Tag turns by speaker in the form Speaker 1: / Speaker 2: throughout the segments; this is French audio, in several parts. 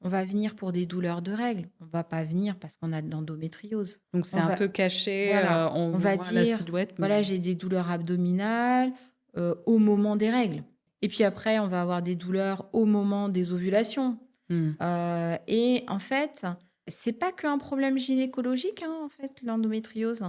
Speaker 1: on va venir pour des douleurs de règles. On va pas venir parce qu'on a de l'endométriose.
Speaker 2: Donc, c'est
Speaker 1: On
Speaker 2: un
Speaker 1: va
Speaker 2: peu caché,
Speaker 1: Voilà,
Speaker 2: on
Speaker 1: on va
Speaker 2: voit la
Speaker 1: dire:
Speaker 2: silhouette,
Speaker 1: «Voilà,
Speaker 2: mais
Speaker 1: j'ai des douleurs abdominales, au moment des règles» et puis après, on va avoir des douleurs au moment des ovulations.
Speaker 2: mmh.
Speaker 1: Et en fait, c'est pas qu'un problème gynécologique, hein, en fait, l'endométriose.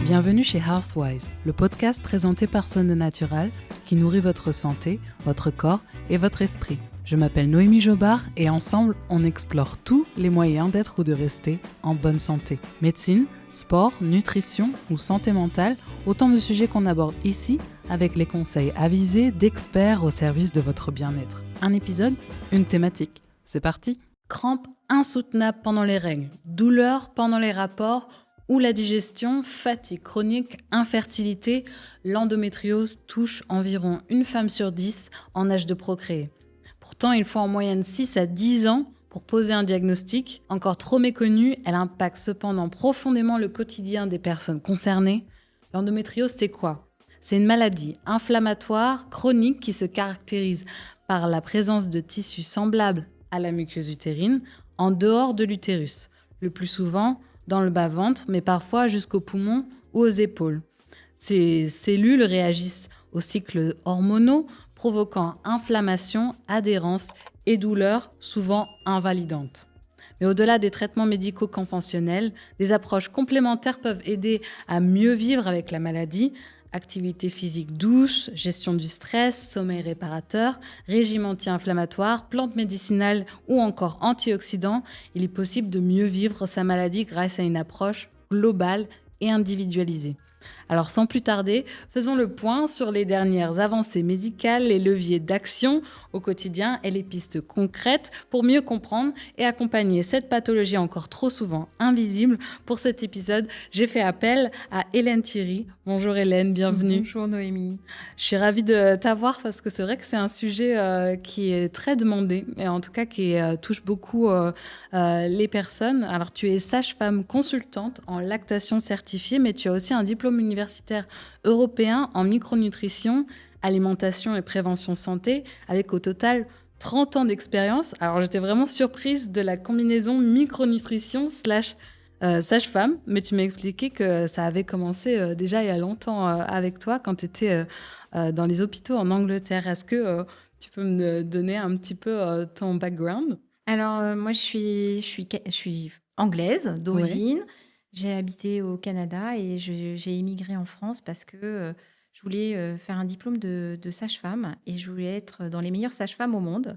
Speaker 2: Bienvenue chez Healthwise, le podcast présenté par Sonde Natural qui nourrit votre santé, votre corps et votre esprit. Je m'appelle Noémie Jobard et ensemble, on explore tous les moyens d'être ou de rester en bonne santé. Médecine, sport, nutrition ou santé mentale, autant de sujets qu'on aborde ici avec les conseils avisés d'experts au service de votre bien-être. Un épisode, une thématique. C'est parti. Crampes insoutenables pendant les règles, douleurs pendant les rapports ou la digestion, fatigue chronique, infertilité, l'endométriose touche environ une femme sur 10 en âge de procréer. Pourtant, il faut en moyenne 6 à 10 ans pour poser un diagnostic. Encore trop méconnue, elle impacte cependant profondément le quotidien des personnes concernées. L'endométriose, c'est quoi ? C'est une maladie inflammatoire chronique qui se caractérise par la présence de tissus semblables à la muqueuse utérine en dehors de l'utérus, le plus souvent dans le bas-ventre, mais parfois jusqu'aux poumons ou aux épaules. Ces cellules réagissent aux cycles hormonaux, provoquant inflammation, adhérence et douleurs souvent invalidantes. Mais au-delà des traitements médicaux conventionnels, des approches complémentaires peuvent aider à mieux vivre avec la maladie. Activité physique douce, gestion du stress, sommeil réparateur, régime anti-inflammatoire, plantes médicinales ou encore antioxydants, il est possible de mieux vivre sa maladie grâce à une approche globale et individualisée. Alors sans plus tarder, faisons le point sur les dernières avancées médicales, les leviers d'action au quotidien et les pistes concrètes pour mieux comprendre et accompagner cette pathologie encore trop souvent invisible. Pour cet épisode, j'ai fait appel à Hélène Thierry. Bonjour Hélène, bienvenue.
Speaker 1: Bonjour Noémie.
Speaker 2: Je suis ravie de t'avoir parce que c'est vrai que c'est un sujet qui est très demandé, et en tout cas qui touche beaucoup les personnes. Alors tu es sage-femme consultante en lactation certifiée, mais tu as aussi un diplôme universitaire européen en micronutrition, alimentation et prévention santé, avec au total 30 ans d'expérience. Alors j'étais vraiment surprise de la combinaison micronutrition / sage-femme, mais tu m'as expliqué que ça avait commencé déjà il y a longtemps avec toi quand tu étais dans les hôpitaux en Angleterre. Est-ce que tu peux me donner un petit peu ton background ?
Speaker 1: Alors, moi, je suis anglaise
Speaker 2: Oui.
Speaker 1: d'origine. J'ai habité au Canada et j'ai émigré en France parce que je voulais faire un diplôme de sage-femme et je voulais être dans les meilleures sages-femmes au monde.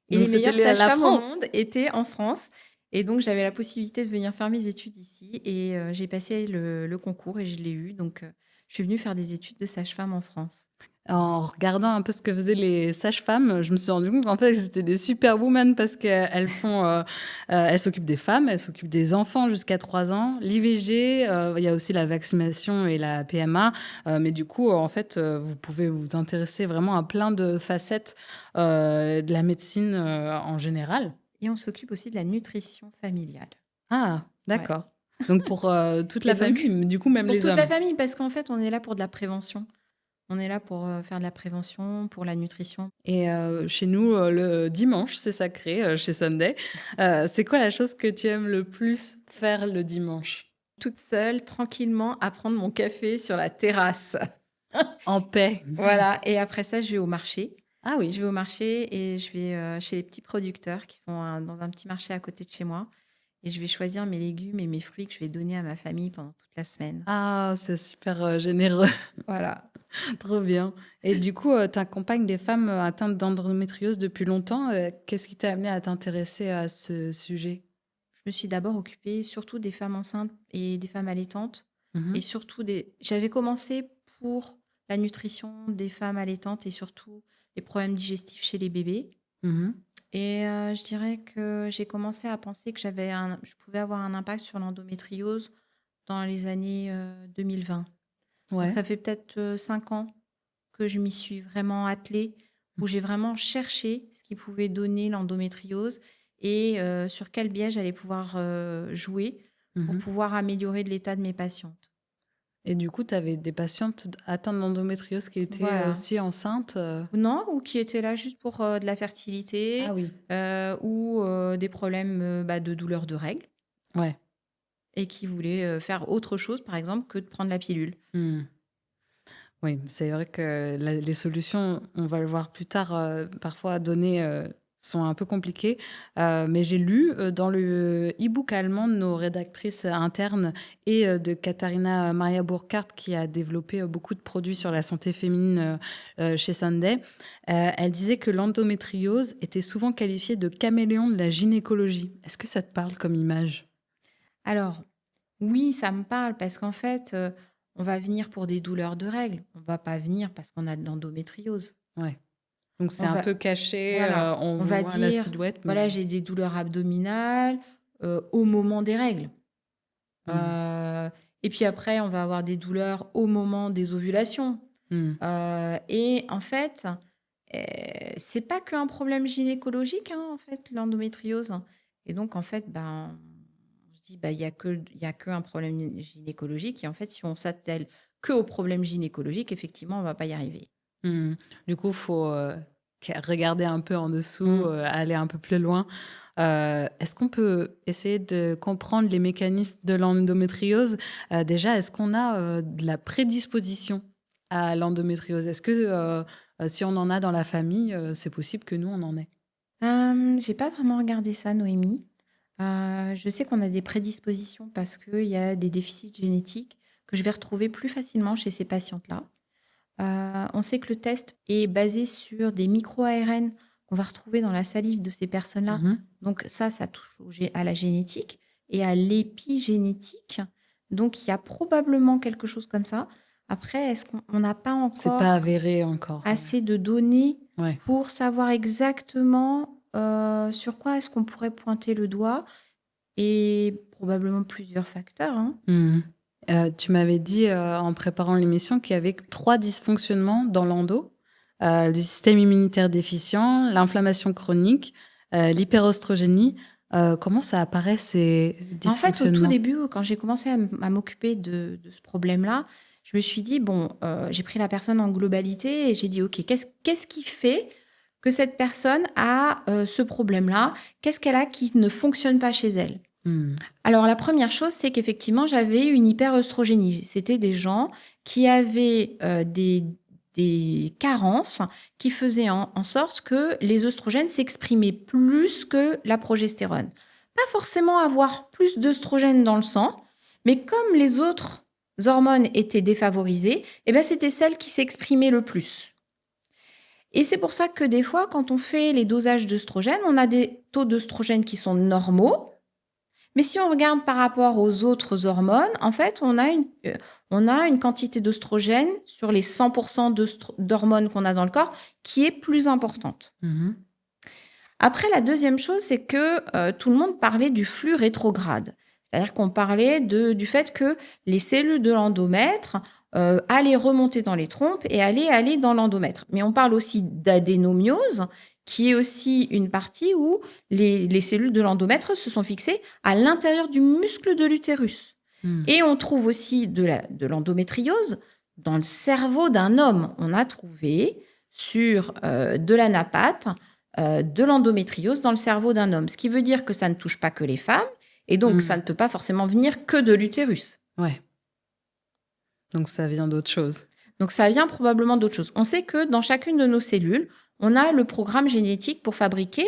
Speaker 1: Et
Speaker 2: Donc
Speaker 1: les
Speaker 2: c'était
Speaker 1: meilleures
Speaker 2: la
Speaker 1: sages-femmes au
Speaker 2: France.
Speaker 1: monde étaient en France. Et donc, j'avais la possibilité de venir faire mes études ici. Et j'ai passé le concours et je l'ai eu. Donc, je suis venue faire des études de sage-femme en France.
Speaker 2: En regardant un peu ce que faisaient les sages-femmes, je me suis rendu compte qu'en fait, c'était des superwomen parce qu'elles elles s'occupent des femmes, elles s'occupent des enfants jusqu'à 3 ans, l'IVG, il y a aussi la vaccination et la PMA. Mais du coup, en fait, vous pouvez vous intéresser vraiment à plein de facettes de la médecine en général.
Speaker 1: Et on s'occupe aussi de la nutrition familiale.
Speaker 2: Ah,
Speaker 1: Ouais.
Speaker 2: d'accord. Donc pour toute
Speaker 1: Et
Speaker 2: la
Speaker 1: donc,
Speaker 2: famille, du coup, même
Speaker 1: pour
Speaker 2: les
Speaker 1: toute la
Speaker 2: hommes.
Speaker 1: famille, parce qu'en fait, on est là pour de la prévention. On est là pour faire de la prévention, pour la nutrition.
Speaker 2: Et chez nous, le dimanche, c'est sacré, chez Sunday. C'est quoi la chose que tu aimes le plus faire le dimanche ?
Speaker 1: Toute seule, tranquillement, à prendre mon café sur la terrasse.
Speaker 2: En paix.
Speaker 1: Voilà. Et après ça, je vais au marché.
Speaker 2: Ah oui.
Speaker 1: Je vais au marché et je vais chez les petits producteurs qui sont dans un petit marché à côté de chez moi. Et je vais choisir mes légumes et mes fruits que je vais donner à ma famille pendant toute la semaine.
Speaker 2: Ah, c'est super généreux.
Speaker 1: Voilà.
Speaker 2: Trop bien. Et du coup, tu accompagnes des femmes atteintes d'endométriose depuis longtemps. Qu'est-ce qui t'a amené à t'intéresser à ce sujet ?
Speaker 1: Je me suis d'abord occupée surtout des femmes enceintes et des femmes allaitantes. Et
Speaker 2: Mhm.
Speaker 1: surtout, j'avais commencé pour la nutrition des femmes allaitantes et surtout les problèmes digestifs chez les bébés.
Speaker 2: Mhm.
Speaker 1: Et je dirais que j'ai commencé à penser que je pouvais avoir un impact sur l'endométriose dans les années 2020. Donc
Speaker 2: Ouais.
Speaker 1: ça fait peut-être 5 ans que je m'y suis vraiment attelée, où j'ai vraiment cherché ce qui pouvait donner l'endométriose et sur quel biais j'allais pouvoir jouer pour
Speaker 2: Mhm.
Speaker 1: pouvoir améliorer l'état de mes patientes.
Speaker 2: Et du coup, tu avais des patientes atteintes d'endométriose qui étaient
Speaker 1: Voilà.
Speaker 2: aussi enceintes.
Speaker 1: Non, ou qui étaient là juste pour de la fertilité,
Speaker 2: Ah oui.
Speaker 1: ou des problèmes de douleur de règles
Speaker 2: Ouais.
Speaker 1: et qui voulaient faire autre chose, par exemple, que de prendre la pilule.
Speaker 2: Mmh. Oui, c'est vrai que les solutions, on va le voir plus tard, parfois à donner, sont un peu compliquées. Mais j'ai lu dans le e-book allemand de nos rédactrices internes et de Katharina Maria Burkhardt, qui a développé beaucoup de produits sur la santé féminine chez Sunday. Elle disait que l'endométriose était souvent qualifiée de caméléon de la gynécologie. Est-ce que ça te parle comme image?
Speaker 1: Alors, oui, ça me parle parce qu'en fait, on va venir pour des douleurs de règles. On va pas venir parce qu'on a de l'endométriose.
Speaker 2: Ouais. Donc c'est
Speaker 1: On
Speaker 2: un
Speaker 1: va,
Speaker 2: peu caché,
Speaker 1: voilà,
Speaker 2: on
Speaker 1: on va
Speaker 2: voit la
Speaker 1: dire,
Speaker 2: silhouette,
Speaker 1: voilà,
Speaker 2: mais...
Speaker 1: j'ai des douleurs abdominales au moment des règles.
Speaker 2: Mmh.
Speaker 1: Et puis après, on va avoir des douleurs au moment des ovulations.
Speaker 2: Mmh.
Speaker 1: Et en fait, c'est pas qu'un problème gynécologique, hein, en fait, l'endométriose. Et donc, en fait, on se dit, il y a que un problème gynécologique. Et en fait, si on s'attelle que au problème gynécologique, effectivement, on va pas y arriver.
Speaker 2: Mmh. Du coup, il faut regarder un peu en dessous,
Speaker 1: Mm.
Speaker 2: aller un peu plus loin. Est-ce qu'on peut essayer de comprendre les mécanismes de l'endométriose? Déjà, est-ce qu'on a de la prédisposition à l'endométriose? Est-ce que si on en a dans la famille, c'est possible que nous, on en ait?
Speaker 1: J'ai pas vraiment regardé ça, Noémie. Je sais qu'on a des prédispositions parce qu'il y a des déficits génétiques que je vais retrouver plus facilement chez ces patientes-là. On sait que le test est basé sur des micro-ARN qu'on va retrouver dans la salive de ces personnes-là.
Speaker 2: Mhm.
Speaker 1: Donc ça touche à la génétique et à l'épigénétique. Donc il y a probablement quelque chose comme ça. Après, est-ce qu'on n'a pas
Speaker 2: C'est pas
Speaker 1: encore
Speaker 2: avéré encore.
Speaker 1: assez de données
Speaker 2: Ouais.
Speaker 1: pour savoir exactement sur quoi est-ce qu'on pourrait pointer le doigt? Et probablement plusieurs facteurs, hein.
Speaker 2: Mhm. Tu m'avais dit en préparant l'émission qu'il y avait 3 dysfonctionnements dans l'endo. Le système immunitaire déficient, l'inflammation chronique, l'hyperostrogénie. Comment ça apparaît, ces
Speaker 1: En fait, au tout
Speaker 2: dysfonctionnements?
Speaker 1: début, quand j'ai commencé à m'occuper de ce problème-là, je me suis dit, j'ai pris la personne en globalité et j'ai dit, OK, qu'est-ce qui fait que cette personne a ce problème-là? Qu'est-ce qu'elle a qui ne fonctionne pas chez elle?
Speaker 2: Hmm.
Speaker 1: Alors, la première chose, c'est qu'effectivement, j'avais une hyperœstrogénie. C'était des gens qui avaient des carences qui faisaient en sorte que les œstrogènes s'exprimaient plus que la progestérone. Pas forcément avoir plus d'œstrogènes dans le sang, mais comme les autres hormones étaient défavorisées, c'était celle qui s'exprimait le plus. Et c'est pour ça que des fois, quand on fait les dosages d'œstrogènes, on a des taux d'œstrogènes qui sont normaux. Mais si on regarde par rapport aux autres hormones, en fait, on a une quantité d'œstrogène sur les 100% d'hormones qu'on a dans le corps qui est plus importante.
Speaker 2: Mhm.
Speaker 1: Après, la deuxième chose, c'est que tout le monde parlait du flux rétrograde. C'est-à-dire qu'on parlait du fait que les cellules de l'endomètre allaient remonter dans les trompes et allaient aller dans l'endomètre. Mais on parle aussi d'adénomiose, qui est aussi une partie où les cellules de l'endomètre se sont fixées à l'intérieur du muscle de l'utérus. Et on trouve aussi de l'endométriose dans le cerveau d'un homme. On a trouvé sur de la napate de l'endométriose dans le cerveau d'un homme. Ce qui veut dire que ça ne touche pas que les femmes, et donc ça ne peut pas forcément venir que de l'utérus.
Speaker 2: Ouais. Donc ça vient d'autre chose.
Speaker 1: Donc ça vient probablement d'autre chose. On sait que dans chacune de nos cellules, on a le programme génétique pour fabriquer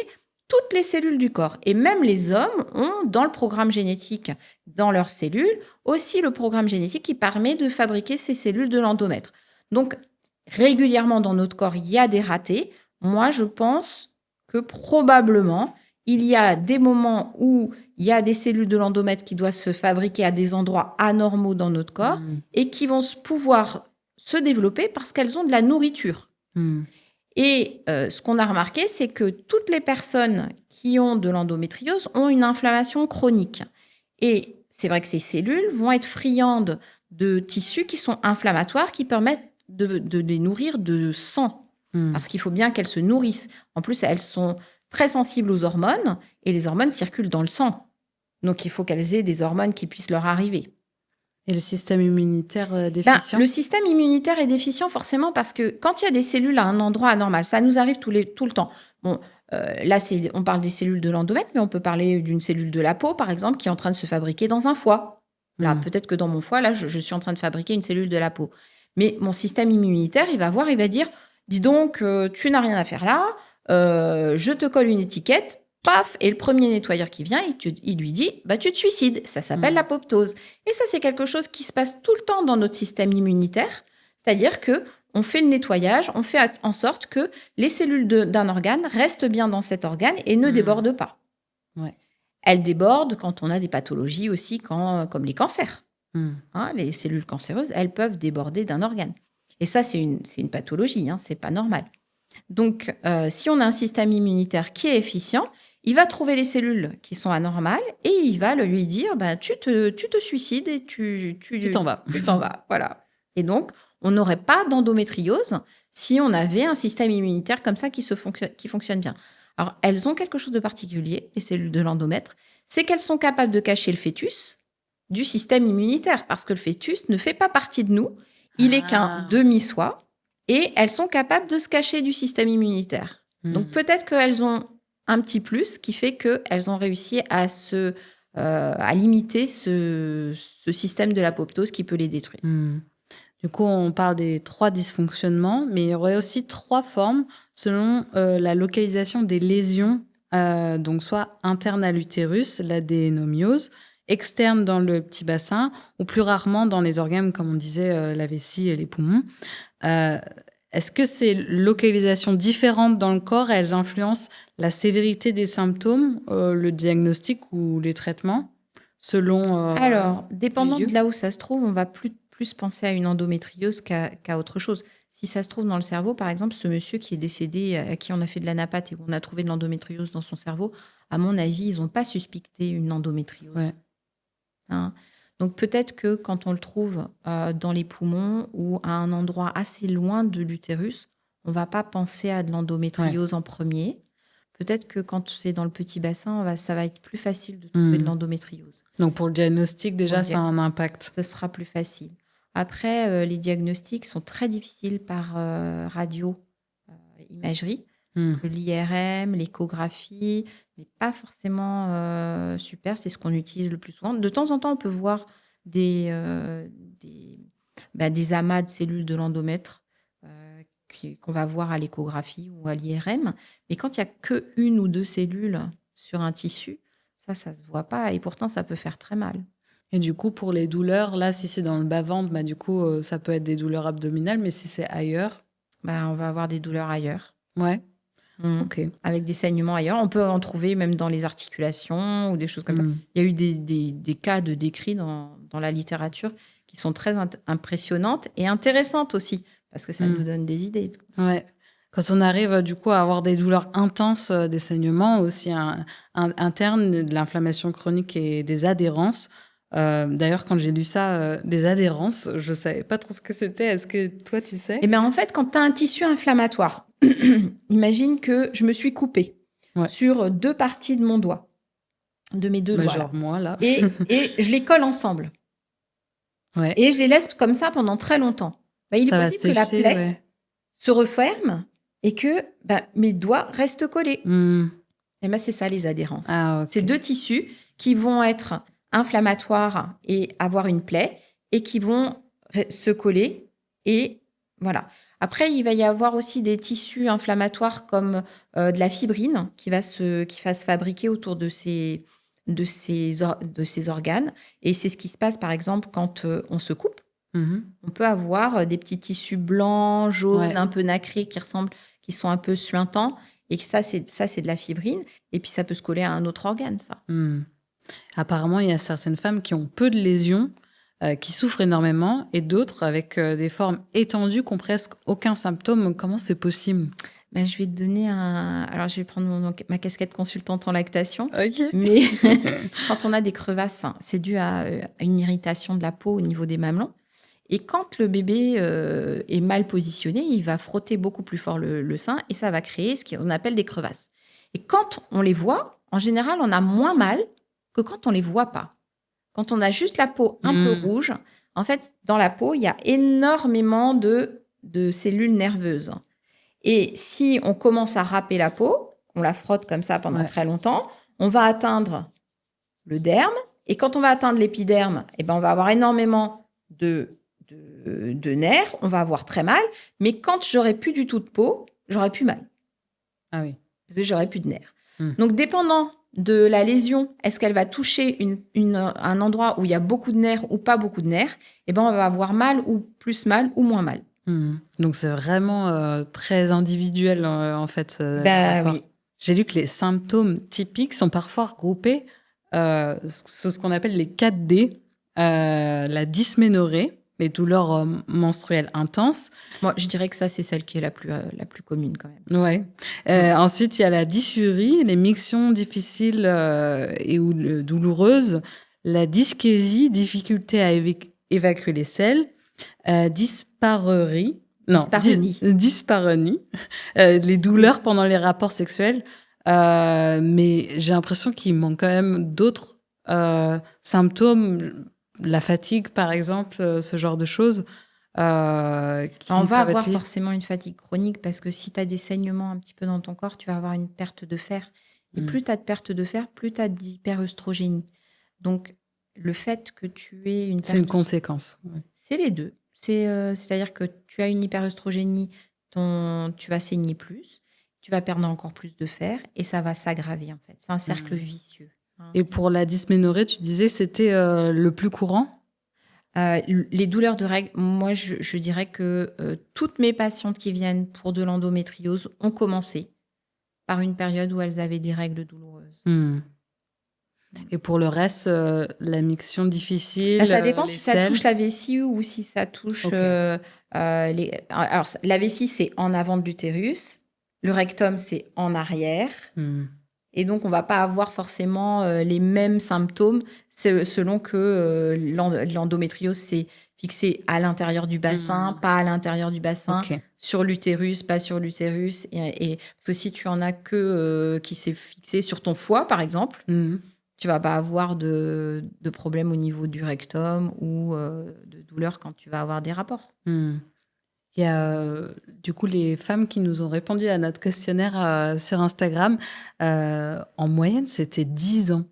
Speaker 1: toutes les cellules du corps. Et même les hommes ont dans le programme génétique, dans leurs cellules, aussi le programme génétique qui permet de fabriquer ces cellules de l'endomètre. Donc régulièrement dans notre corps, il y a des ratés. Moi, je pense que probablement, il y a des moments où il y a des cellules de l'endomètre qui doivent se fabriquer à des endroits anormaux dans notre corps et qui vont pouvoir se développer parce qu'elles ont de la nourriture. Et ce qu'on a remarqué, c'est que toutes les personnes qui ont de l'endométriose ont une inflammation chronique. Et c'est vrai que ces cellules vont être friandes de tissus qui sont inflammatoires, qui permettent de les nourrir de sang. Parce qu'il faut bien qu'elles se nourrissent. En plus, elles sont très sensibles aux hormones et les hormones circulent dans le sang. Donc, il faut qu'elles aient des hormones qui puissent leur arriver.
Speaker 2: Et le système immunitaire déficient?
Speaker 1: Le système immunitaire est déficient forcément parce que quand il y a des cellules à un endroit anormal, ça nous arrive tout le temps. Bon, là, on parle des cellules de l'endomètre, mais on peut parler d'une cellule de la peau, par exemple, qui est en train de se fabriquer dans un foie. Là, peut-être que dans mon foie, là, je suis en train de fabriquer une cellule de la peau. Mais mon système immunitaire, il va dire, dis donc, tu n'as rien à faire là, je te colle une étiquette, paf, et le premier nettoyeur qui vient, il lui dit, tu te suicides. Ça s'appelle l'apoptose. Et ça, c'est quelque chose qui se passe tout le temps dans notre système immunitaire. C'est-à-dire que on fait le nettoyage, on fait en sorte que les cellules d'un organe restent bien dans cet organe et ne débordent pas.
Speaker 2: Ouais.
Speaker 1: Elles débordent quand on a des pathologies aussi, comme les cancers. Les cellules cancéreuses, elles peuvent déborder d'un organe. Et ça, c'est une pathologie, c'est pas normal. Donc, si on a un système immunitaire qui est efficient, il va trouver les cellules qui sont anormales et il va lui dire tu te suicides et tu
Speaker 2: t'en vas.
Speaker 1: Tu t'en vas. Voilà. Et donc, on n'aurait pas d'endométriose si on avait un système immunitaire comme ça qui fonctionne bien. Alors, elles ont quelque chose de particulier, les cellules de l'endomètre, c'est qu'elles sont capables de cacher le fœtus du système immunitaire parce que le fœtus ne fait pas partie de nous, il est qu'un demi-soi et elles sont capables de se cacher du système immunitaire. Donc, peut-être qu'elles ont un petit plus qui fait qu'elles ont réussi à limiter ce système de l'apoptose qui peut les détruire.
Speaker 2: Du coup, on parle des 3 dysfonctionnements, mais il y aurait aussi 3 formes selon la localisation des lésions, donc soit interne à l'utérus, l'adénomiose, externe dans le petit bassin, ou plus rarement dans les organes, comme on disait, la vessie et les poumons. Est-ce que ces localisations différentes dans le corps, elles influencent la sévérité des symptômes, le diagnostic ou les traitements, selon
Speaker 1: Alors, dépendant de là où ça se trouve, on va plus penser à une endométriose qu'à autre chose. Si ça se trouve dans le cerveau, par exemple, ce monsieur qui est décédé, à qui on a fait de la napate et où on a trouvé de l'endométriose dans son cerveau, à mon avis, ils n'ont pas suspecté une endométriose.
Speaker 2: Ouais.
Speaker 1: Donc peut-être que quand on le trouve dans les poumons ou à un endroit assez loin de l'utérus, on ne va pas penser à de l'endométriose en premier. Peut-être que quand c'est dans le petit bassin, ça va être plus facile de trouver de l'endométriose.
Speaker 2: Donc pour le diagnostic, déjà, ça a un impact.
Speaker 1: Ce sera plus facile. Après, les diagnostics sont très difficiles par radio-imagerie. L'IRM, l'échographie n'est pas forcément super. C'est ce qu'on utilise le plus souvent. De temps en temps, on peut voir des amas de cellules de l'endomètre qu'on va voir à l'échographie ou à l'IRM. Mais quand il n'y a qu'une ou 2 cellules sur un tissu, ça ne se voit pas. Et pourtant, ça peut faire très mal.
Speaker 2: Et du coup, pour les douleurs, là, si c'est dans le bas-ventre, du coup, ça peut être des douleurs abdominales. Mais si c'est ailleurs,
Speaker 1: on va avoir des douleurs ailleurs.
Speaker 2: Ouais. Ok.
Speaker 1: Avec des saignements ailleurs. On peut en trouver même dans les articulations ou des choses comme ça. Il y a eu des cas de décrits dans la littérature qui sont très impressionnantes et intéressantes aussi, parce que ça nous donne des idées.
Speaker 2: Ouais. Quand on arrive du coup à avoir des douleurs intenses, des saignements aussi internes, de l'inflammation chronique et des adhérences. D'ailleurs, quand j'ai lu ça, des adhérences, je ne savais pas trop ce que c'était. Est-ce que toi, tu sais?
Speaker 1: Eh bien, en fait, quand tu as un tissu inflammatoire, imagine que je me suis coupée sur 2 parties de mon doigt, de mes 2 doigts.
Speaker 2: Genre moi, là.
Speaker 1: Et je les colle ensemble.
Speaker 2: Ouais.
Speaker 1: Et je les laisse comme ça pendant très longtemps. Il est possible que la plaie se referme et que mes doigts restent collés. Et c'est ça, les adhérences.
Speaker 2: Ah, okay.
Speaker 1: C'est 2 tissus qui vont être inflammatoires et avoir une plaie et qui vont se coller. Et voilà. Après, il va y avoir aussi des tissus inflammatoires comme de la fibrine qui va se fabriquer autour de ces organes. Et c'est ce qui se passe, par exemple, quand on se coupe. On peut avoir des petits tissus blancs, jaunes, un peu nacrés qui sont un peu suintants. Et ça, c'est de la fibrine. Et puis, ça peut se coller à un autre organe, ça.
Speaker 2: Apparemment, il y a certaines femmes qui ont peu de lésions, qui souffrent énormément, et d'autres avec des formes étendues qui n'ont presque aucun symptôme. Comment c'est possible?
Speaker 1: Je vais te donner Alors, je vais prendre ma casquette consultante en lactation.
Speaker 2: Okay.
Speaker 1: Mais quand on a des crevasses, c'est dû à une irritation de la peau au niveau des mamelons. Et quand le bébé est mal positionné, il va frotter beaucoup plus fort le sein et ça va créer ce qu'on appelle des crevasses. Et quand on les voit, en général, on a moins mal que quand on ne les voit pas. Quand on a juste la peau un peu rouge, en fait, dans la peau, il y a énormément de cellules nerveuses. Et si on commence à râper la peau, qu'on la frotte comme ça pendant très longtemps, on va atteindre le derme. Et quand on va atteindre l'épiderme, eh ben, on va avoir énormément de nerfs, on va avoir très mal. Mais quand j'aurai plus du tout de peau, j'aurai plus mal.
Speaker 2: Ah oui.
Speaker 1: Parce que j'aurai plus de nerfs. Donc, dépendant de la lésion, est-ce qu'elle va toucher un endroit où il y a beaucoup de nerfs ou pas beaucoup de nerfs, eh ben, on va avoir mal ou plus mal ou moins mal.
Speaker 2: Donc, c'est vraiment très individuel, en fait.
Speaker 1: Oui.
Speaker 2: J'ai lu que les symptômes typiques sont parfois regroupés sur ce qu'on appelle les 4D, la dysménorrhée, les douleurs menstruelles intenses.
Speaker 1: Moi, je dirais que ça, c'est celle qui est la plus commune quand même.
Speaker 2: Ouais. Ensuite, il y a la dysurie, les mictions difficiles ou douloureuses, la dyschésie, difficulté à évacuer les selles, dyspareunie, les douleurs pendant les rapports sexuels. Mais j'ai l'impression qu'il manque quand même d'autres symptômes, la fatigue par exemple, ce genre de choses.
Speaker 1: On va avoir forcément une fatigue chronique parce que si tu as des saignements un petit peu dans ton corps, tu vas avoir une perte de fer. Et plus tu as de perte de fer, plus tu as d'hyperœstrogénie. Donc, le fait que tu aies une perte...
Speaker 2: C'est une conséquence.
Speaker 1: C'est les deux. C'est-à-dire que tu as une hyperœstrogénie, tu vas saigner plus, tu vas perdre encore plus de fer et ça va s'aggraver en fait. C'est un cercle vicieux.
Speaker 2: Et pour la dysménorrhée, tu disais c'était le plus courant ?
Speaker 1: Les douleurs de règles, moi je dirais que toutes mes patientes qui viennent pour de l'endométriose ont commencé par une période où elles avaient des règles douloureuses.
Speaker 2: Et pour le reste, la miction difficile,
Speaker 1: ça dépend si ça touche la vessie ou si ça touche Alors, la vessie, c'est en avant de l'utérus. Le rectum, c'est en arrière. Et donc, on ne va pas avoir forcément les mêmes symptômes selon que l'endométriose, c'est fixé à l'intérieur du bassin, pas à l'intérieur du bassin, sur l'utérus, pas sur l'utérus. Et parce que si tu en as que qui s'est fixé sur ton foie, par exemple, tu vas pas avoir de problème au niveau du rectum ou de douleur quand tu vas avoir des rapports.
Speaker 2: Il y a du coup les femmes qui nous ont répondu à notre questionnaire sur Instagram. En moyenne, c'était 10 ans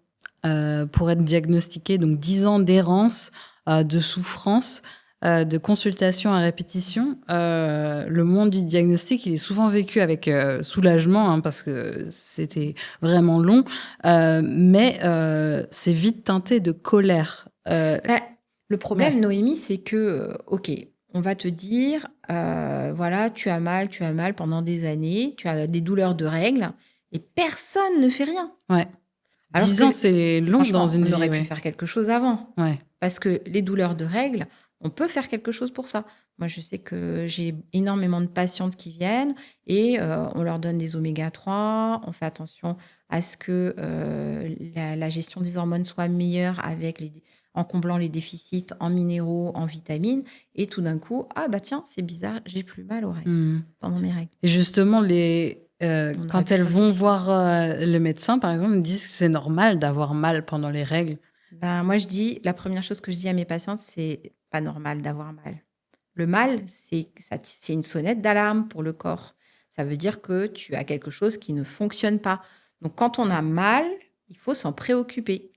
Speaker 2: pour être diagnostiqué. Donc 10 ans d'errance, de souffrance, de consultation à répétition. Le monde du diagnostic, il est souvent vécu avec soulagement parce que c'était vraiment long. Mais c'est vite teinté de colère.
Speaker 1: Le problème, Noémie, c'est que, on va te dire, voilà, tu as mal pendant des années, tu as des douleurs de règles, et personne ne fait rien.
Speaker 2: Ouais. Alors 10 ans, c'est long dans une vie.
Speaker 1: On aurait pu faire quelque chose avant. Parce que les douleurs de règles, on peut faire quelque chose pour ça. Moi, je sais que j'ai énormément de patientes qui viennent et on leur donne des oméga-3. On fait attention à ce que la gestion des hormones soit meilleure en comblant les déficits en minéraux, en vitamines. Et tout d'un coup, tiens, c'est bizarre, j'ai plus mal aux règles pendant mes règles.
Speaker 2: Et justement, quand elles vont voir le médecin, par exemple, ils disent que c'est normal d'avoir mal pendant les règles.
Speaker 1: Moi, la première chose que je dis à mes patientes, c'est pas normal d'avoir mal. Le mal, c'est une sonnette d'alarme pour le corps. Ça veut dire que tu as quelque chose qui ne fonctionne pas. Donc, quand on a mal, il faut s'en préoccuper.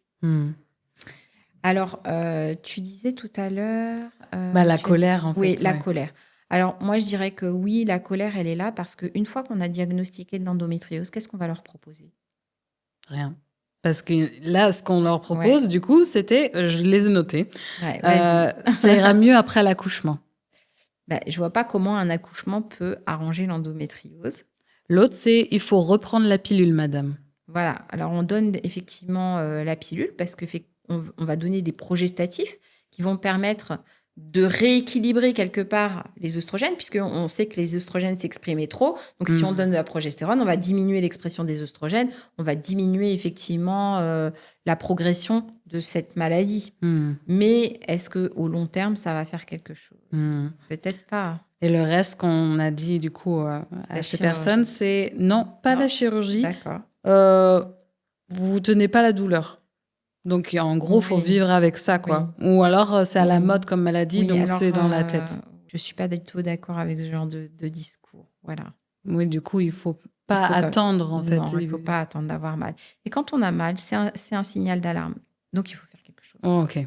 Speaker 1: Alors, tu disais tout à l'heure...
Speaker 2: la colère, en fait.
Speaker 1: Oui, la colère. Alors, moi, je dirais que oui, la colère, elle est là parce qu'une fois qu'on a diagnostiqué de l'endométriose, qu'est-ce qu'on va leur proposer ?
Speaker 2: Rien. Parce que là, ce qu'on leur propose, du coup, c'était, je les ai notés, ça ira mieux après l'accouchement.
Speaker 1: Je vois pas comment un accouchement peut arranger l'endométriose.
Speaker 2: L'autre, c'est, il faut reprendre la pilule, madame.
Speaker 1: Voilà. Alors, on donne effectivement la pilule parce qu'on va donner des progestatifs qui vont permettre de rééquilibrer quelque part les œstrogènes, puisqu'on sait que les œstrogènes s'exprimaient trop. Donc, si on donne de la progestérone, on va diminuer l'expression des œstrogènes, on va diminuer effectivement la progression de cette maladie. Mais est-ce qu'au long terme, ça va faire quelque chose ? Peut-être pas.
Speaker 2: Et le reste qu'on a dit du coup à ces personnes, c'est non, pas la chirurgie.
Speaker 1: D'accord.
Speaker 2: Vous tenez pas la douleur. Donc, en gros, il faut
Speaker 1: Oui.
Speaker 2: vivre avec ça, quoi. Ou alors, c'est à la
Speaker 1: Oui.
Speaker 2: mode comme maladie,
Speaker 1: Oui,
Speaker 2: donc
Speaker 1: alors,
Speaker 2: c'est dans la tête.
Speaker 1: je suis pas du tout d'accord avec ce genre de discours. Voilà.
Speaker 2: Oui, du coup, il faut
Speaker 1: Il
Speaker 2: pas
Speaker 1: faut pas...
Speaker 2: attendre, en fait.
Speaker 1: Non, il faut pas attendre d'avoir mal. Et quand on a mal, c'est un signal d'alarme. Donc, il faut faire quelque chose.
Speaker 2: Oh, ok. Et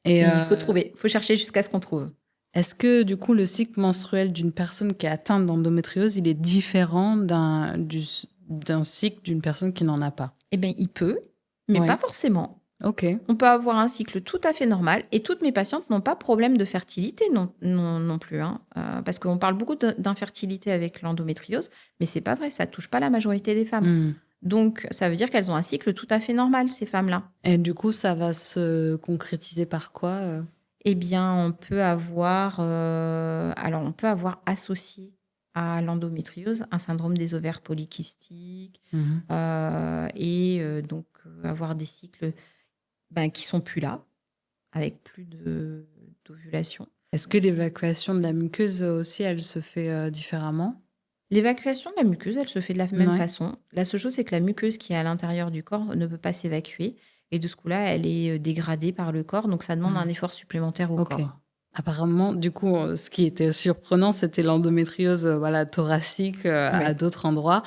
Speaker 1: Et il faut trouver. Il faut chercher jusqu'à ce qu'on trouve.
Speaker 2: est-ce que, du coup, le cycle menstruel d'une personne qui est atteinte d'endométriose, il est différent d'un cycle d'une personne qui n'en a pas?
Speaker 1: Eh bien, il peut, mais
Speaker 2: Ouais.
Speaker 1: pas forcément.
Speaker 2: Ok.
Speaker 1: On peut avoir un cycle tout à fait normal et toutes mes patientes n'ont pas de problème de fertilité non plus. Hein. Parce qu'on parle beaucoup d'infertilité avec l'endométriose, mais c'est pas vrai, ça touche pas la majorité des femmes.
Speaker 2: Hmm.
Speaker 1: Donc, ça veut dire qu'elles ont un cycle tout à fait normal, ces femmes-là.
Speaker 2: Et du coup, ça va se concrétiser par quoi
Speaker 1: Eh bien, on peut avoir associé à l'endométriose un syndrome des ovaires polykystiques
Speaker 2: Mhm.
Speaker 1: et donc avoir des cycles qui sont plus là, avec plus d'ovulation.
Speaker 2: Est-ce que l'évacuation de la muqueuse aussi, elle se fait différemment?
Speaker 1: L'évacuation de la muqueuse, elle se fait de la même
Speaker 2: Ouais.
Speaker 1: façon. La seule chose, c'est que la muqueuse qui est à l'intérieur du corps ne peut pas s'évacuer. Et de ce coup-là, elle est dégradée par le corps. Donc, ça demande un effort supplémentaire au
Speaker 2: Ok.
Speaker 1: corps.
Speaker 2: Apparemment, du coup, ce qui était surprenant, c'était l'endométriose voilà, thoracique à
Speaker 1: Oui.
Speaker 2: d'autres endroits.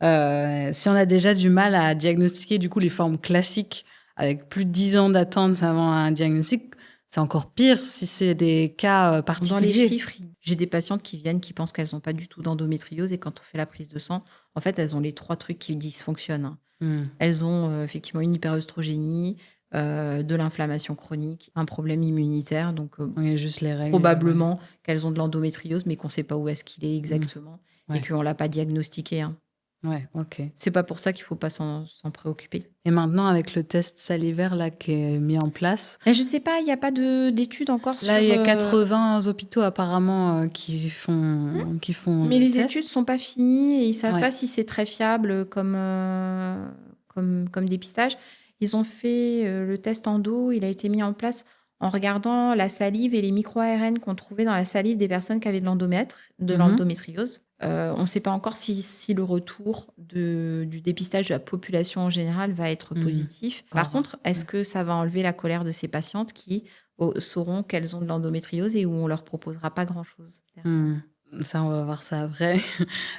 Speaker 2: Si on a déjà du mal à diagnostiquer du coup les formes classiques avec plus de 10 ans d'attente avant un diagnostic, c'est encore pire si c'est des cas
Speaker 1: Dans les
Speaker 2: particuliers.
Speaker 1: chiffres, j'ai des patientes qui viennent qui pensent qu'elles n'ont pas du tout d'endométriose. Et quand on fait la prise de sang, en fait, elles ont les 3 trucs qui dysfonctionnent. Hein. Elles ont effectivement une hyperœstrogénie, de l'inflammation chronique, un problème immunitaire. Donc,
Speaker 2: Oui, juste les règles.
Speaker 1: probablement qu'elles ont de l'endométriose, mais qu'on ne sait pas où est-ce qu'il est exactement
Speaker 2: Ouais.
Speaker 1: et qu'on ne l'a pas diagnostiqué. Hein.
Speaker 2: Ouais, ok.
Speaker 1: C'est pas pour ça qu'il ne faut pas s'en préoccuper.
Speaker 2: Et maintenant, avec le test salivaire là, qui est mis en place,
Speaker 1: Mais je ne sais pas, il n'y a pas d'études encore sur...
Speaker 2: là, il y a 80 hôpitaux apparemment qui font
Speaker 1: Mais
Speaker 2: le
Speaker 1: les
Speaker 2: test.
Speaker 1: études ne sont pas finies et ils ne savent
Speaker 2: Ouais.
Speaker 1: pas si c'est très fiable comme dépistage. Ils ont fait le test endo, il a été mis en place en regardant la salive et les micro-ARN qu'on trouvait dans la salive des personnes qui avaient de l'endométriose. On ne sait pas encore si le retour du dépistage de la population en général va être positif. Par contre, est-ce que ça va enlever la colère de ces patientes qui sauront qu'elles ont de l'endométriose et où on ne leur proposera pas grand-chose?
Speaker 2: Ça, on va voir ça après.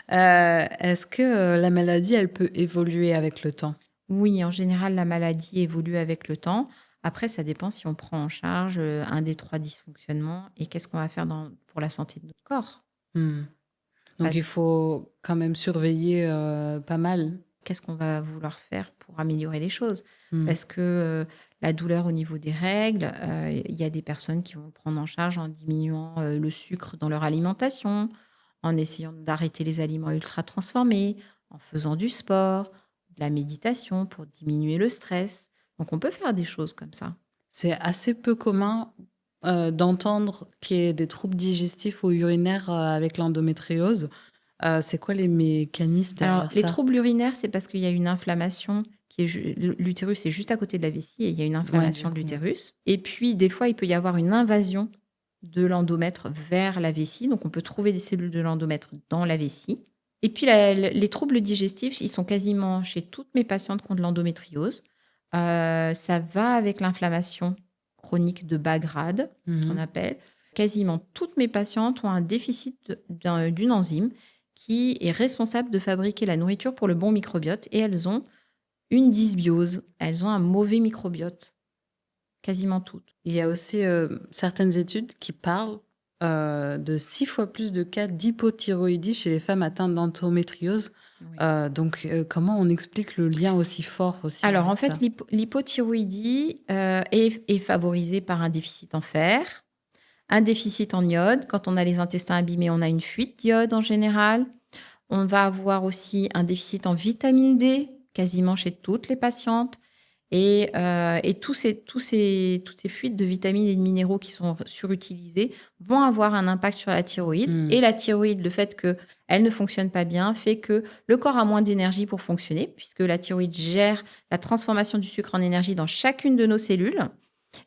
Speaker 2: Est-ce que la maladie, elle peut évoluer avec le temps?
Speaker 1: Oui, en général, la maladie évolue avec le temps. Après, ça dépend si on prend en charge un des 3 dysfonctionnements et qu'est-ce qu'on va faire pour la santé de notre corps.
Speaker 2: Donc, il faut quand même surveiller pas mal.
Speaker 1: Qu'est-ce qu'on va vouloir faire pour améliorer les choses? Parce que la douleur au niveau des règles, il y a des personnes qui vont le prendre en charge en diminuant le sucre dans leur alimentation, en essayant d'arrêter les aliments ultra transformés, en faisant du sport, de la méditation pour diminuer le stress. Donc, on peut faire des choses comme ça.
Speaker 2: C'est assez peu commun d'entendre qu'il y ait des troubles digestifs ou urinaires avec l'endométriose. C'est quoi les mécanismes derrière ça?
Speaker 1: Les troubles urinaires, c'est parce qu'il y a une inflammation. L'utérus est juste à côté de la vessie et il y a une inflammation de l'utérus. Et puis, des fois, il peut y avoir une invasion de l'endomètre vers la vessie. Donc, on peut trouver des cellules de l'endomètre dans la vessie. Et puis, les troubles digestifs, ils sont quasiment chez toutes mes patientes qui ont de l'endométriose. Ça va avec l'inflammation chronique de bas grade, qu'on appelle. Quasiment toutes mes patientes ont un déficit d'une enzyme qui est responsable de fabriquer la nourriture pour le bon microbiote. Et elles ont une dysbiose. Elles ont un mauvais microbiote. Quasiment toutes.
Speaker 2: Il y a aussi certaines études qui parlent de 6 fois plus de cas d'hypothyroïdie chez les femmes atteintes d'endométriose. Oui. Donc, comment on explique le lien aussi fort aussi?
Speaker 1: Alors, en fait, l'hypothyroïdie est favorisée par un déficit en fer, un déficit en iode. Quand on a les intestins abîmés, on a une fuite d'iode en général. On va avoir aussi un déficit en vitamine D, quasiment chez toutes les patientes. Et toutes ces fuites de vitamines et de minéraux qui sont surutilisés vont avoir un impact sur la thyroïde. Et la thyroïde, le fait qu'elle ne fonctionne pas bien, fait que le corps a moins d'énergie pour fonctionner, puisque la thyroïde gère la transformation du sucre en énergie dans chacune de nos cellules.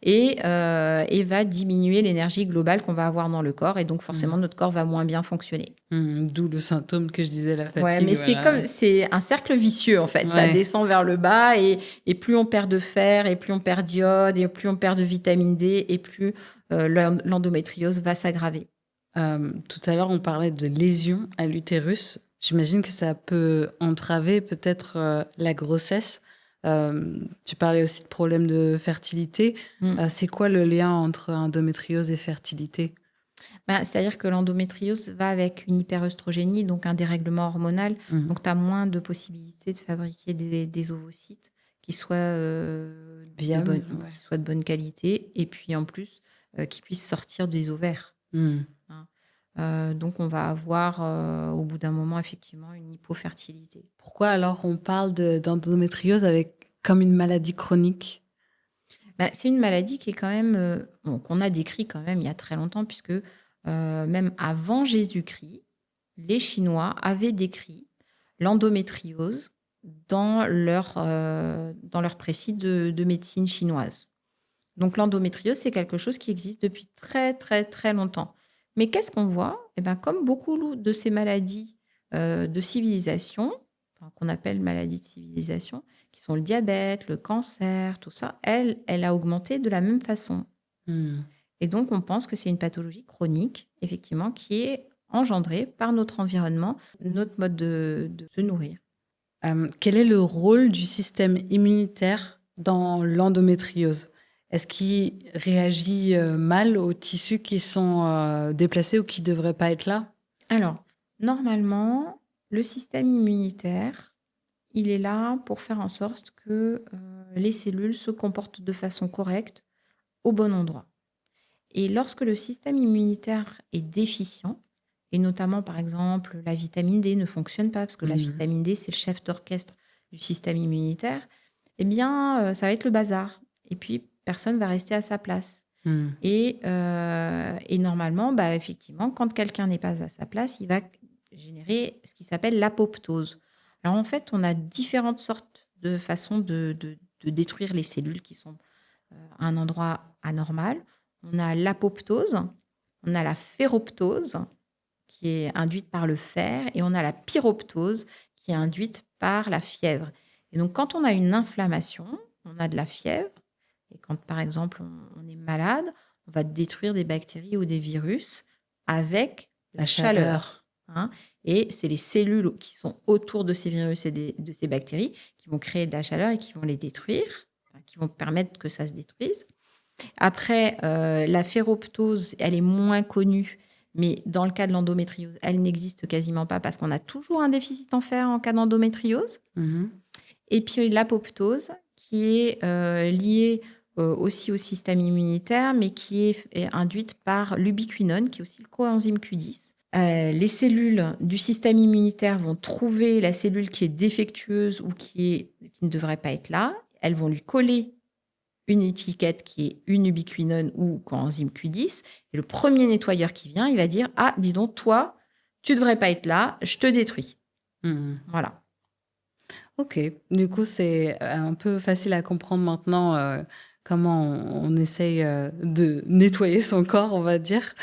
Speaker 1: et va diminuer l'énergie globale qu'on va avoir dans le corps. Et donc, forcément, notre corps va moins bien fonctionner.
Speaker 2: D'où le symptôme que je disais, la fatigue.
Speaker 1: Ouais, mais c'est un cercle vicieux, en fait.
Speaker 2: Ouais.
Speaker 1: Ça descend vers le bas et plus on perd de fer, et plus on perd d'iode, et plus on perd de vitamine D, et plus l'endométriose va s'aggraver.
Speaker 2: Tout à l'heure, on parlait de lésions à l'utérus. J'imagine que ça peut entraver peut-être la grossesse. Tu parlais aussi de problèmes de fertilité. C'est quoi le lien entre endométriose et fertilité ?
Speaker 1: C'est-à-dire que l'endométriose va avec une hyperœstrogénie, donc un dérèglement hormonal. Donc, tu as moins de possibilités de fabriquer des ovocytes qui soient,
Speaker 2: viables,
Speaker 1: qui soient de bonne qualité, et puis en plus, qui puissent sortir des ovaires. Donc, on va avoir au bout d'un moment effectivement une hypofertilité.
Speaker 2: Pourquoi alors on parle d'endométriose comme une maladie chronique ?
Speaker 1: C'est une maladie qui est quand même qu'on a décrit quand même il y a très longtemps, puisque même avant Jésus-Christ, les Chinois avaient décrit l'endométriose dans leur précis de médecine chinoise. Donc l'endométriose, c'est quelque chose qui existe depuis très très très longtemps. Mais qu'est-ce qu'on voit ? Comme beaucoup de ces maladies de civilisation, qu'on appelle maladies de civilisation, qui sont le diabète, le cancer, tout ça, elle a augmenté de la même façon. Et donc, on pense que c'est une pathologie chronique, effectivement, qui est engendrée par notre environnement, notre mode de se nourrir.
Speaker 2: Quel est le rôle du système immunitaire dans l'endométriose ? Est-ce qu'il réagit mal aux tissus qui sont déplacés ou qui ne devraient pas être là ?
Speaker 1: Alors, normalement, le système immunitaire, il est là pour faire en sorte que les cellules se comportent de façon correcte au bon endroit. Et lorsque le système immunitaire est déficient, et notamment, par exemple, la vitamine D ne fonctionne pas, parce que la vitamine D, c'est le chef d'orchestre du système immunitaire, ça va être le bazar. Et puis, personne ne va rester à sa place. Et normalement, effectivement, quand quelqu'un n'est pas à sa place, il va générer ce qui s'appelle l'apoptose. Alors, en fait, on a différentes sortes de façons de détruire les cellules qui sont à un endroit anormal. On a l'apoptose, on a la ferroptose, qui est induite par le fer, et on a la pyroptose, qui est induite par la fièvre. Et donc, quand on a une inflammation, on a de la fièvre, et quand, par exemple, on est malade, on va détruire des bactéries ou des virus avec la chaleur. Et c'est les cellules qui sont autour de ces virus et de ces bactéries qui vont créer de la chaleur et qui vont les détruire, qui vont permettre que ça se détruise. Après, la ferroptose, elle est moins connue, mais dans le cas de l'endométriose, elle n'existe quasiment pas parce qu'on a toujours un déficit en fer en cas d'endométriose. Et puis l'apoptose, qui est liée aussi au système immunitaire, mais qui est induite par l'ubiquinone, qui est aussi le coenzyme Q10. Les cellules du système immunitaire vont trouver la cellule qui est défectueuse ou qui ne devrait pas être là. Elles vont lui coller une étiquette qui est une ubiquinone ou coenzyme Q10. Et le premier nettoyeur qui vient, il va dire « Ah, dis donc, toi, tu ne devrais pas être là, je te détruis. » Voilà.
Speaker 2: Ok, du coup, c'est un peu facile à comprendre maintenant comment on essaye de nettoyer son corps, on va dire.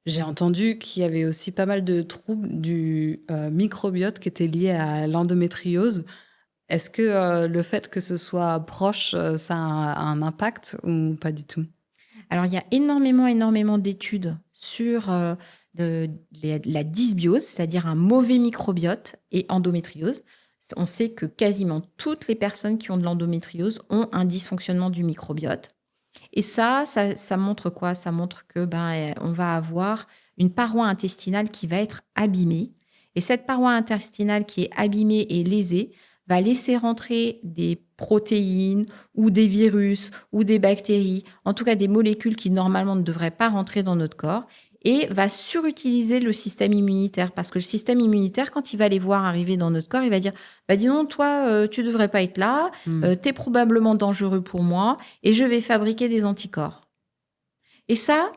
Speaker 2: J'ai entendu qu'il y avait aussi pas mal de troubles du microbiote qui étaient liés à l'endométriose. Est-ce que le fait que ce soit proche, ça a un impact ou pas du tout ?
Speaker 1: Alors, il y a énormément d'études sur la dysbiose, c'est-à-dire un mauvais microbiote, et endométriose. On sait que quasiment toutes les personnes qui ont de l'endométriose ont un dysfonctionnement du microbiote. Et ça montre quoi ? Ça montre que on va avoir une paroi intestinale qui va être abîmée. Et cette paroi intestinale qui est abîmée et lésée va laisser rentrer des protéines ou des virus ou des bactéries, en tout cas des molécules qui normalement ne devraient pas rentrer dans notre corps, et va surutiliser le système immunitaire. Parce que le système immunitaire, quand il va les voir arriver dans notre corps, il va dire « dis donc, toi, tu ne devrais pas être là, tu es probablement dangereux pour moi, et je vais fabriquer des anticorps. » Et ça,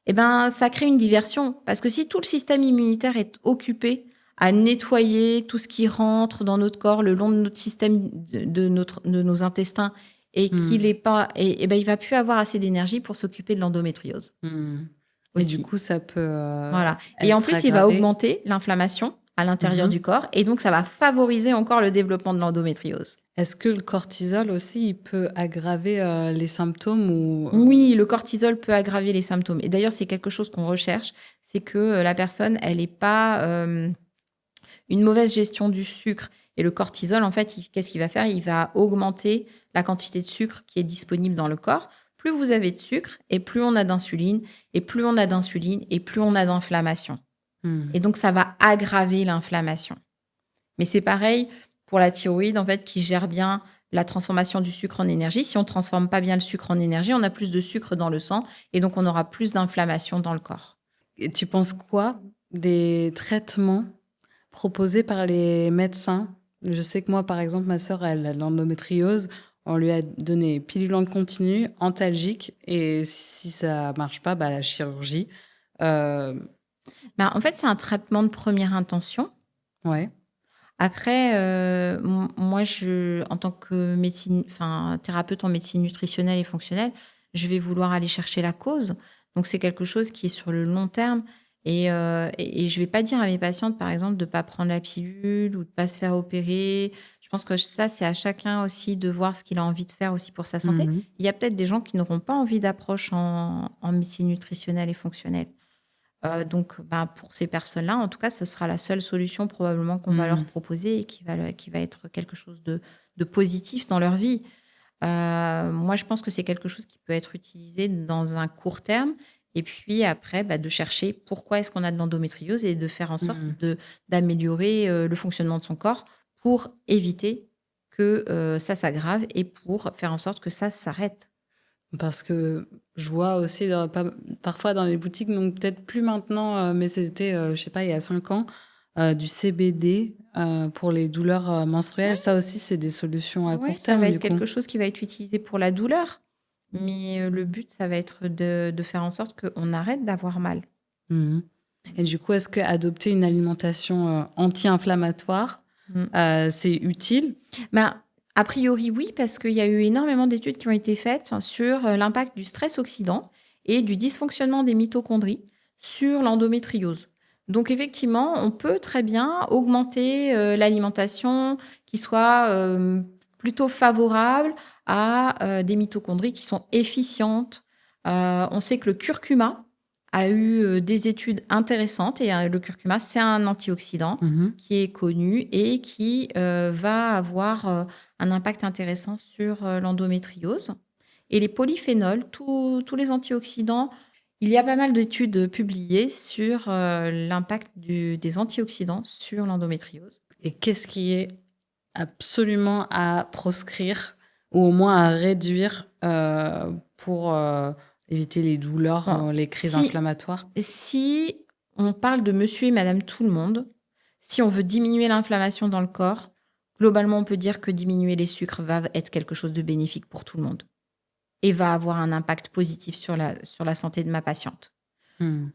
Speaker 1: ça crée une diversion. Parce que si tout le système immunitaire est occupé à nettoyer tout ce qui rentre dans notre corps le long de notre système, de nos intestins, et qu'il est pas, et ben, il va plus avoir assez d'énergie pour s'occuper de l'endométriose.
Speaker 2: Et du coup, ça peut
Speaker 1: voilà. Et en plus, il va augmenter l'inflammation à l'intérieur du corps, et donc ça va favoriser encore le développement de l'endométriose.
Speaker 2: Est-ce que le cortisol aussi, il peut aggraver les symptômes ou...
Speaker 1: Oui, le cortisol peut aggraver les symptômes. Et d'ailleurs, c'est quelque chose qu'on recherche, c'est que la personne, elle n'ait pas une mauvaise gestion du sucre. Et le cortisol, en fait, qu'est-ce qu'il va faire? Il va augmenter la quantité de sucre qui est disponible dans le corps. Plus vous avez de sucre, et plus on a d'insuline, et plus on a d'insuline, et plus on a d'inflammation. Et donc, ça va aggraver l'inflammation. Mais c'est pareil pour la thyroïde, en fait, qui gère bien la transformation du sucre en énergie. Si on ne transforme pas bien le sucre en énergie, on a plus de sucre dans le sang, et donc on aura plus d'inflammation dans le corps.
Speaker 2: Et tu penses quoi des traitements proposés par les médecins? Je sais que moi, par exemple, ma sœur, elle a de l'endométriose. On lui a donné pilule en continu, antalgique, et si ça marche pas, la chirurgie.
Speaker 1: En fait, c'est un traitement de première intention.
Speaker 2: Ouais.
Speaker 1: Après, moi, en tant que thérapeute en médecine nutritionnelle et fonctionnelle, je vais vouloir aller chercher la cause. Donc, c'est quelque chose qui est sur le long terme. Et je vais pas dire à mes patientes, par exemple, de pas prendre la pilule ou de pas se faire opérer. Je pense que ça, c'est à chacun aussi de voir ce qu'il a envie de faire aussi pour sa santé. Il y a peut-être des gens qui n'auront pas envie d'approche en médecine nutritionnelle et fonctionnelle. Donc, pour ces personnes-là, en tout cas, ce sera la seule solution probablement qu'on va leur proposer et qui va être quelque chose de positif dans leur vie. Moi, je pense que c'est quelque chose qui peut être utilisé dans un court terme. Et puis après, de chercher pourquoi est-ce qu'on a de l'endométriose et de faire en sorte d'améliorer le fonctionnement de son corps pour éviter que ça s'aggrave et pour faire en sorte que ça s'arrête.
Speaker 2: Parce que je vois aussi parfois dans les boutiques, donc peut-être plus maintenant, mais c'était, je sais pas, il y a 5 ans, du CBD pour les douleurs menstruelles. Ça aussi, c'est des solutions à court terme.
Speaker 1: Ça va être quelque chose qui va être utilisé pour la douleur. Mais le but, ça va être de faire en sorte qu'on arrête d'avoir mal.
Speaker 2: Et du coup, est-ce qu'adopter une alimentation anti-inflammatoire, c'est utile?
Speaker 1: A priori, oui, parce qu'il y a eu énormément d'études qui ont été faites sur l'impact du stress oxydant et du dysfonctionnement des mitochondries sur l'endométriose. Donc, effectivement, on peut très bien augmenter l'alimentation qui soit plutôt favorable à des mitochondries qui sont efficientes. On sait que le curcuma a eu des études intéressantes et le curcuma, c'est un antioxydant qui est connu et qui va avoir un impact intéressant sur l'endométriose. Et les polyphénols, tous les antioxydants, il y a pas mal d'études publiées sur l'impact des antioxydants sur l'endométriose.
Speaker 2: Et qu'est-ce qui est absolument à proscrire ou au moins à réduire pour éviter les douleurs, les crises inflammatoires?
Speaker 1: Si on parle de monsieur et madame tout le monde, si on veut diminuer l'inflammation dans le corps, globalement, on peut dire que diminuer les sucres va être quelque chose de bénéfique pour tout le monde et va avoir un impact positif sur la santé de ma patiente.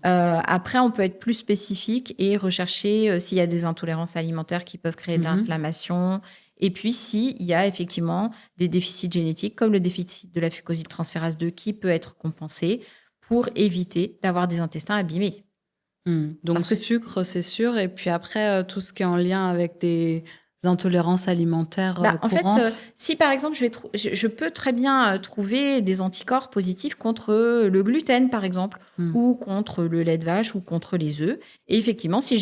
Speaker 1: Après, on peut être plus spécifique et rechercher s'il y a des intolérances alimentaires qui peuvent créer de l'inflammation. Et puis, s'il y a effectivement des déficits génétiques, comme le déficit de la fucosyltransférase 2, qui peut être compensé pour éviter d'avoir des intestins abîmés.
Speaker 2: Donc, parce que sucre, c'est sûr. Et puis après, tout ce qui est en lien avec des intolérances alimentaires courantes.
Speaker 1: En fait, si par exemple, je peux très bien trouver des anticorps positifs contre le gluten, par exemple, ou contre le lait de vache, ou contre les œufs. Et effectivement, si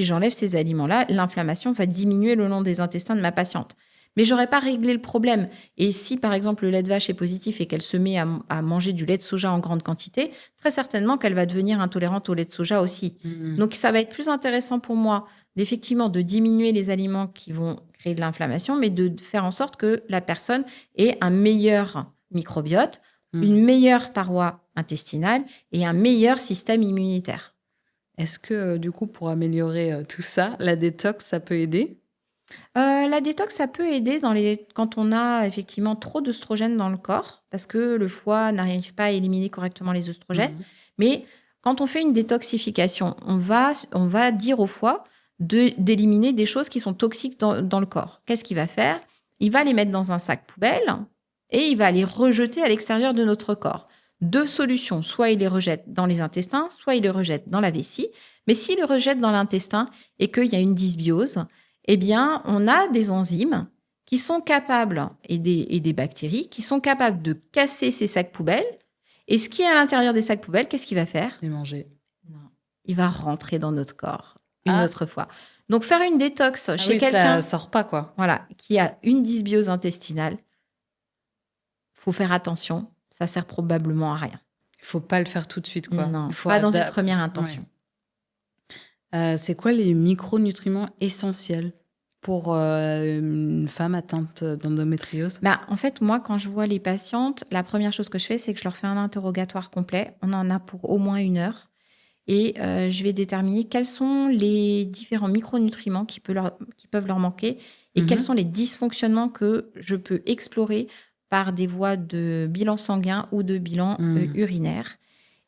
Speaker 1: j'enlève ces aliments-là, l'inflammation va diminuer le long des intestins de ma patiente. Mais j'aurais pas réglé le problème. Et si, par exemple, le lait de vache est positif et qu'elle se met à manger du lait de soja en grande quantité, très certainement qu'elle va devenir intolérante au lait de soja aussi. Donc, ça va être plus intéressant pour moi d'effectivement de diminuer les aliments qui vont créer de l'inflammation, mais de faire en sorte que la personne ait un meilleur microbiote, une meilleure paroi intestinale et un meilleur système immunitaire.
Speaker 2: Est-ce que, du coup, pour améliorer tout ça, la détox, ça peut aider ?
Speaker 1: La détox, ça peut aider quand on a effectivement trop d'œstrogènes dans le corps, parce que le foie n'arrive pas à éliminer correctement les œstrogènes. Mais quand on fait une détoxification, on va dire au foie d'éliminer des choses qui sont toxiques dans le corps. Qu'est-ce qu'il va faire ? Il va les mettre dans un sac poubelle et il va les rejeter à l'extérieur de notre corps. 2 solutions, soit il les rejette dans les intestins, soit il les rejette dans la vessie. Mais s'il les rejette dans l'intestin et qu'il y a une dysbiose, eh bien, on a des enzymes qui sont capables, et des bactéries, qui sont capables de casser ces sacs poubelles. Et ce qui est à l'intérieur des sacs poubelles, qu'est-ce qu'il va faire ?
Speaker 2: Les manger.
Speaker 1: Non, il va rentrer dans notre corps une autre fois. Donc, faire une détox chez quelqu'un
Speaker 2: ça sort pas, quoi.
Speaker 1: Voilà, qui a une dysbiose intestinale, faut faire attention. Ça sert probablement à rien.
Speaker 2: Il faut pas le faire tout de suite, quoi.
Speaker 1: Non,
Speaker 2: il faut
Speaker 1: pas dans une première intention.
Speaker 2: Ouais. C'est quoi les micronutriments essentiels pour une femme atteinte d'endométriose ?
Speaker 1: En fait, moi, quand je vois les patientes, la première chose que je fais, c'est que je leur fais un interrogatoire complet. On en a pour au moins 1 heure. Et je vais déterminer quels sont les différents micronutriments qui peuvent leur manquer et quels sont les dysfonctionnements que je peux explorer par des voies de bilan sanguin ou de bilan urinaire.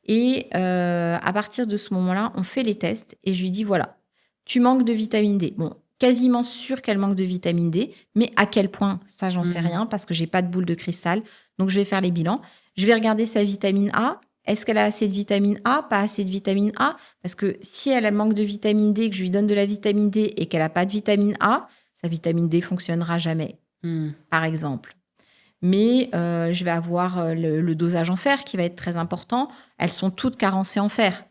Speaker 1: Et à partir de ce moment-là, on fait les tests et je lui dis, voilà, tu manques de vitamine D. Bon, quasiment sûr qu'elle manque de vitamine D, mais à quel point, ça, j'en sais rien parce que j'ai pas de boule de cristal. Donc, je vais faire les bilans. Je vais regarder sa vitamine A. Est-ce qu'elle a assez de vitamine A, pas assez de vitamine A ? Parce que si elle manque de vitamine D, que je lui donne de la vitamine D et qu'elle n'a pas de vitamine A, sa vitamine D fonctionnera jamais, par exemple. Mais je vais avoir le dosage en fer qui va être très important. Elles sont toutes carencées en fer.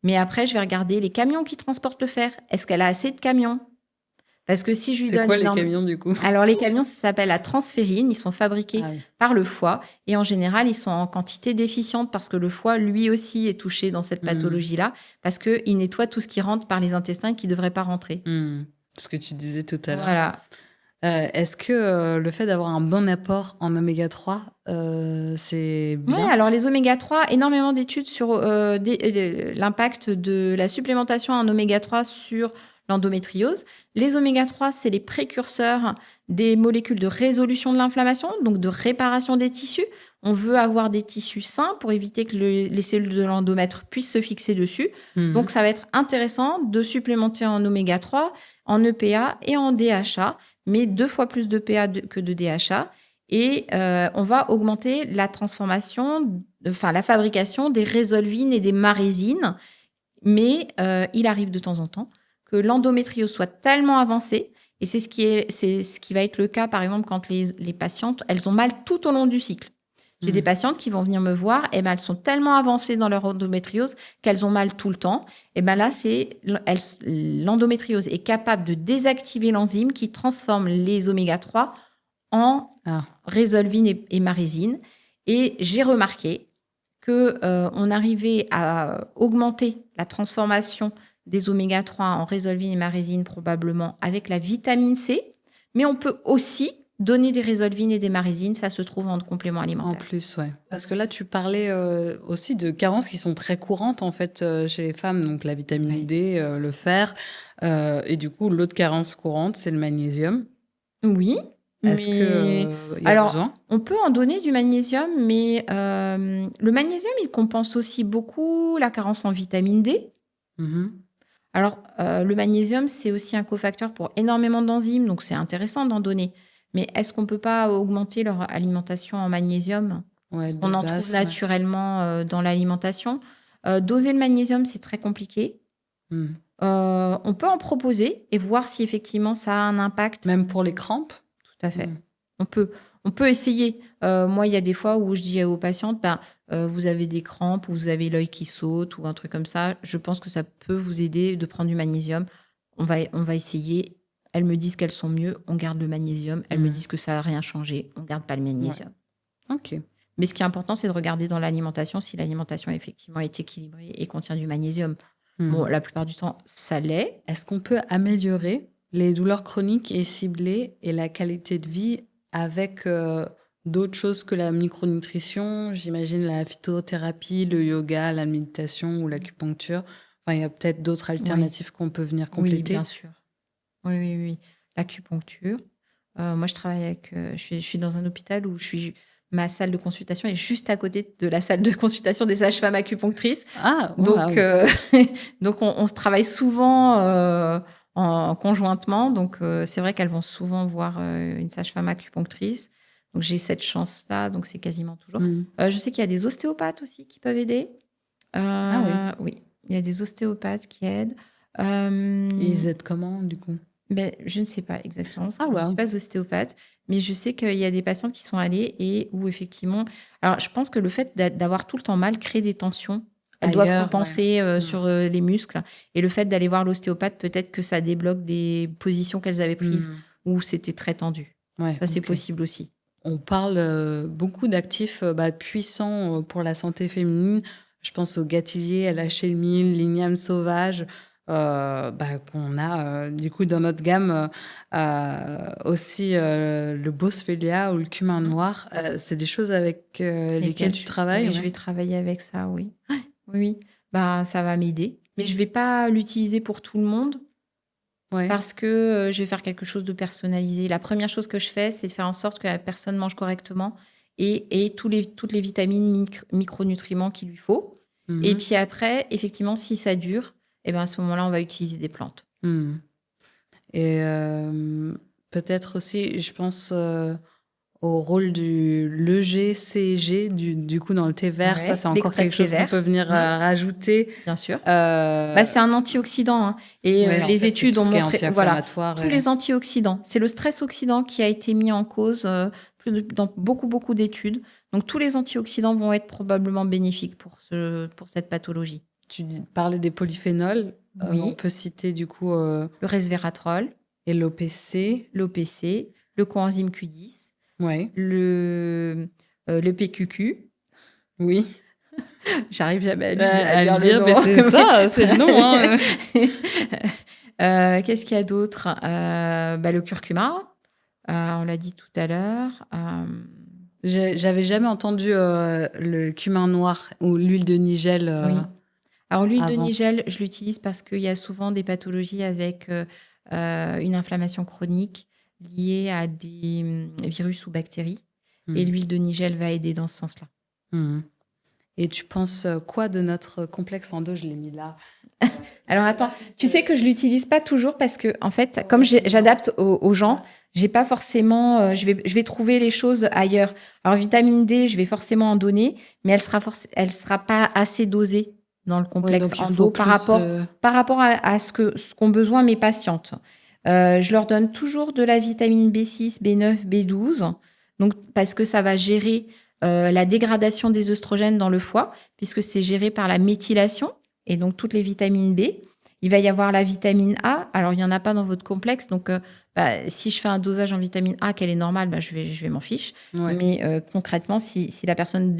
Speaker 1: Mais après, je vais regarder les camions qui transportent le fer. Est-ce qu'elle a assez de camions ? Parce que si je lui donne...
Speaker 2: C'est quoi les camions, du coup ?
Speaker 1: Alors, les camions, ça s'appelle la transférine. Ils sont fabriqués par le foie. Et en général, ils sont en quantité déficiente parce que le foie, lui aussi, est touché dans cette pathologie-là. Parce qu'il nettoie tout ce qui rentre par les intestins et qui ne devrait pas rentrer.
Speaker 2: Ce que tu disais tout à l'heure.
Speaker 1: Voilà.
Speaker 2: Est-ce que le fait d'avoir un bon apport en oméga 3, c'est bien ?
Speaker 1: Oui, alors les oméga 3, énormément d'études sur l'impact de la supplémentation en oméga 3 sur l'endométriose. Les oméga 3, c'est les précurseurs des molécules de résolution de l'inflammation, donc de réparation des tissus. On veut avoir des tissus sains pour éviter que les cellules de l'endomètre puissent se fixer dessus. Donc, ça va être intéressant de supplémenter en oméga 3, en EPA et en DHA, mais 2 fois plus d'EPA que de DHA. Et on va augmenter la fabrication des résolvines et des marésines. Mais il arrive de temps en temps que l'endométriose soit tellement avancée, et c'est ce qui va être le cas, par exemple, quand les patientes, elles ont mal tout au long du cycle. J'ai des patientes qui vont venir me voir, et elles sont tellement avancées dans leur endométriose qu'elles ont mal tout le temps. Et là, l'endométriose est capable de désactiver l'enzyme qui transforme les oméga 3 en résolvine et marésine. Et j'ai remarqué qu'on arrivait à augmenter la transformation des oméga 3 en résolvine et marésine probablement avec la vitamine C, mais on peut aussi donner des résolvines et des marésines, ça se trouve en complément alimentaire.
Speaker 2: En plus, ouais. Parce que là, tu parlais aussi de carences qui sont très courantes en fait chez les femmes, donc la vitamine D, le fer, et du coup l'autre carence courante, c'est le magnésium.
Speaker 1: Oui.
Speaker 2: Est-ce qu'il y a besoin ?
Speaker 1: On peut en donner du magnésium, mais le magnésium, il compense aussi beaucoup la carence en vitamine D. Alors, le magnésium, c'est aussi un cofacteur pour énormément d'enzymes, donc c'est intéressant d'en donner. Mais est-ce qu'on ne peut pas augmenter leur alimentation en magnésium ? On en trouve naturellement dans l'alimentation. Doser le magnésium, c'est très compliqué. On peut en proposer et voir si effectivement ça a un impact.
Speaker 2: Même pour les crampes ?
Speaker 1: Tout à fait. On peut essayer. Moi, il y a des fois où je dis aux patientes, vous avez des crampes, ou vous avez l'œil qui saute ou un truc comme ça. Je pense que ça peut vous aider de prendre du magnésium. On va essayer. Elles me disent qu'elles sont mieux, on garde le magnésium. Elles me disent que ça n'a rien changé, on ne garde pas le magnésium.
Speaker 2: Ouais. Ok.
Speaker 1: Mais ce qui est important, c'est de regarder dans l'alimentation si l'alimentation effectivement est équilibrée et contient du magnésium. Bon, la plupart du temps, ça l'est.
Speaker 2: Est-ce qu'on peut améliorer les douleurs chroniques et ciblées et la qualité de vie avec d'autres choses que la micronutrition, j'imagine la phytothérapie, le yoga, la méditation ou l'acupuncture. Enfin, il y a peut-être d'autres alternatives qu'on peut venir compléter.
Speaker 1: Oui, bien sûr. Oui. L'acupuncture. Moi, je travaille avec... je suis dans un hôpital où ma salle de consultation est juste à côté de la salle de consultation des sages-femmes acupunctrices. Donc, donc on se travaille souvent conjointement. Donc, c'est vrai qu'elles vont souvent voir une sage-femme acupunctrice. Donc, j'ai cette chance-là, donc c'est quasiment toujours.
Speaker 2: Mhm.
Speaker 1: Je sais qu'il y a des ostéopathes aussi qui peuvent aider. Oui, il y a des ostéopathes qui aident.
Speaker 2: Ils aident comment, du coup?
Speaker 1: Je ne sais pas exactement, parce que je ne
Speaker 2: wow.
Speaker 1: suis pas ostéopathe, mais je sais qu'il y a des patientes qui sont allées et où effectivement... Alors, je pense que le fait d'avoir tout le temps mal crée des tensions. Elles doivent
Speaker 2: Ailleurs,
Speaker 1: compenser sur les muscles. Et le fait d'aller voir l'ostéopathe, peut-être que ça débloque des positions qu'elles avaient prises où c'était très tendu.
Speaker 2: Ouais,
Speaker 1: Ça, c'est possible aussi.
Speaker 2: On parle beaucoup d'actifs puissants pour la santé féminine. Je pense au gâtillier, à la chémile, l'igname sauvage, qu'on a du coup dans notre gamme. Aussi le boswellia ou le cumin noir. C'est des choses avec lesquelles tu travailles?
Speaker 1: Je vais travailler avec ça, oui. Oui, ça va m'aider. Mais je ne vais pas l'utiliser pour tout le monde. Parce que je vais faire quelque chose de personnalisé. La première chose que je fais, c'est de faire en sorte que la personne mange correctement et toutes les vitamines, micronutriments qu'il lui faut.
Speaker 2: Mhm.
Speaker 1: Et puis après, effectivement, si ça dure, à ce moment-là, on va utiliser des plantes.
Speaker 2: Mhm. Et peut-être aussi, je pense au rôle du l'EG, CEG, du coup dans le thé vert. Ça, c'est encore quelque chose qu'on peut venir rajouter.
Speaker 1: Bien sûr. C'est un antioxydant. Hein. Et les études ont montré tous les antioxydants. C'est le stress oxydant qui a été mis en cause dans beaucoup d'études. Donc, tous les antioxydants vont être probablement bénéfiques pour cette pathologie.
Speaker 2: Tu parlais des polyphénols.
Speaker 1: Oui.
Speaker 2: On peut citer du coup...
Speaker 1: le resveratrol.
Speaker 2: Et l'OPC.
Speaker 1: L'OPC, le coenzyme Q10.
Speaker 2: Ouais.
Speaker 1: Le PQQ.
Speaker 2: Oui.
Speaker 1: J'arrive jamais à dire
Speaker 2: le nom. Mais c'est ça, c'est le nom. Hein.
Speaker 1: Qu'est-ce qu'il y a d'autre? Le curcuma, on l'a dit tout à l'heure.
Speaker 2: J'avais jamais entendu le cumin noir ou l'huile de nigel.
Speaker 1: Oui. Alors, l'huile de nigel, je l'utilise parce qu'il y a souvent des pathologies avec une inflammation chronique liée à des virus ou bactéries. Et l'huile de nigel va aider dans ce sens-là.
Speaker 2: Et tu penses quoi de notre complexe endo? Je l'ai mis là.
Speaker 1: Alors, attends, tu sais que je ne l'utilise pas toujours parce que, en fait, comme j'adapte aux gens, j'ai pas forcément... je vais trouver les choses ailleurs. Alors, vitamine D, je vais forcément en donner, mais elle sera pas assez dosée dans le complexe endo par rapport à ce qu'ont besoin mes patientes. Je leur donne toujours de la vitamine B6, B9, B12, donc, parce que ça va gérer la dégradation des œstrogènes dans le foie, puisque c'est géré par la méthylation, et donc toutes les vitamines B. Il va y avoir la vitamine A. Alors, il n'y en a pas dans votre complexe, donc si je fais un dosage en vitamine A, qu'elle est normale, je vais m'en fiche. Ouais. Mais concrètement, si la personne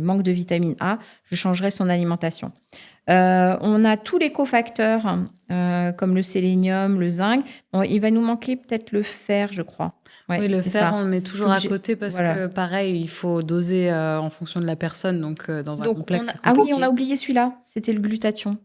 Speaker 1: manque de vitamine A, je changerai son alimentation. On a tous les cofacteurs, comme le sélénium, le zinc. Bon, il va nous manquer peut-être le fer, je crois.
Speaker 2: Ouais, oui, le fer, on le met toujours à côté parce que, pareil, il faut doser en fonction de la personne. Donc, dans un complexe,
Speaker 1: Ah oui, on a oublié celui-là. C'était le glutathion.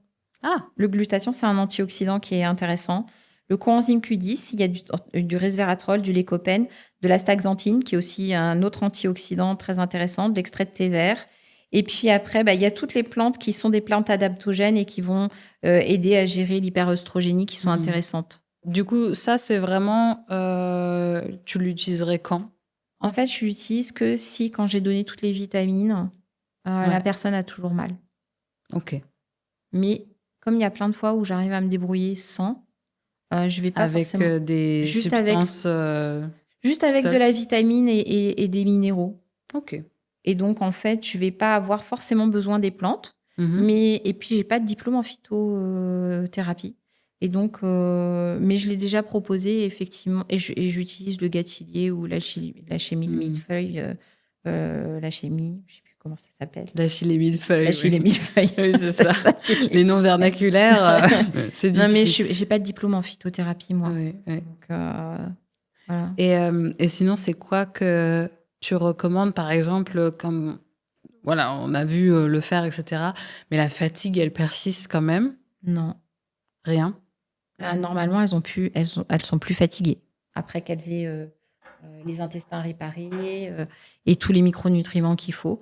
Speaker 1: Ah. Le glutathion, c'est un antioxydant qui est intéressant. Le coenzyme Q10, il y a du resveratrol, du lycopène, de l'astaxanthine, qui est aussi un autre antioxydant très intéressant, de l'extrait de thé vert. Et puis après, il y a toutes les plantes qui sont des plantes adaptogènes et qui vont aider à gérer l'hyperœstrogénie, qui sont intéressantes.
Speaker 2: Du coup, ça, c'est vraiment... tu l'utiliserais quand?
Speaker 1: En fait, je l'utilise que si, quand j'ai donné toutes les vitamines, la personne a toujours mal.
Speaker 2: Ok.
Speaker 1: Mais comme il y a plein de fois où j'arrive à me débrouiller sans, je vais pas forcément...
Speaker 2: Avec des substances...
Speaker 1: Juste avec de la vitamine et des minéraux.
Speaker 2: Ok.
Speaker 1: Et donc, en fait, je vais pas avoir forcément besoin des plantes. Et puis, j'ai pas de diplôme en phytothérapie. Et donc, mais je l'ai déjà proposé, effectivement. Et j'utilise le gâtillier ou la chémie de millefeuille. La chémie, je sais plus comment ça s'appelle.
Speaker 2: La chili millefeuille.
Speaker 1: La chili millefeuille.
Speaker 2: Oui, c'est ça. Les noms vernaculaires, c'est difficile.
Speaker 1: Non, mais j'ai pas de diplôme en phytothérapie, moi.
Speaker 2: Oui.
Speaker 1: Donc, voilà.
Speaker 2: Et sinon, c'est quoi que tu recommandes, par exemple, comme... Voilà, on a vu le fer, etc. Mais la fatigue, elle persiste quand même?
Speaker 1: Non.
Speaker 2: Rien?
Speaker 1: Normalement, elles sont plus fatiguées. Après qu'elles aient les intestins réparés et tous les micronutriments qu'il faut.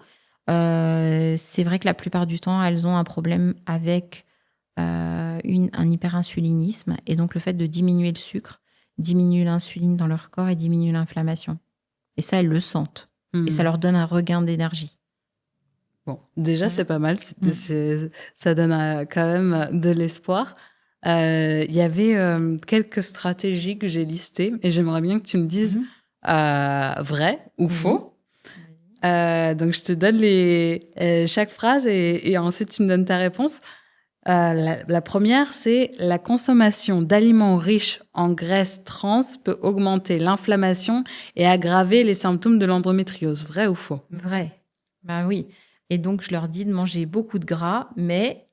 Speaker 1: C'est vrai que la plupart du temps, elles ont un problème avec un hyperinsulinisme. Et donc, le fait de diminuer le sucre diminue l'insuline dans leur corps et diminue l'inflammation. Et ça, elles le sentent. Et ça leur donne un regain d'énergie.
Speaker 2: Bon, déjà, c'est pas mal.
Speaker 1: Mm.
Speaker 2: Ça donne quand même de l'espoir. Il y avait quelques stratégies que j'ai listées et j'aimerais bien que tu me dises vrai ou faux. Donc, je te donne chaque phrase et ensuite, tu me donnes ta réponse. La première, c'est la consommation d'aliments riches en graisses trans peut augmenter l'inflammation et aggraver les symptômes de l'endométriose. Vrai ou faux?
Speaker 1: Vrai. Ben oui. Et donc, je leur dis de manger beaucoup de gras, mais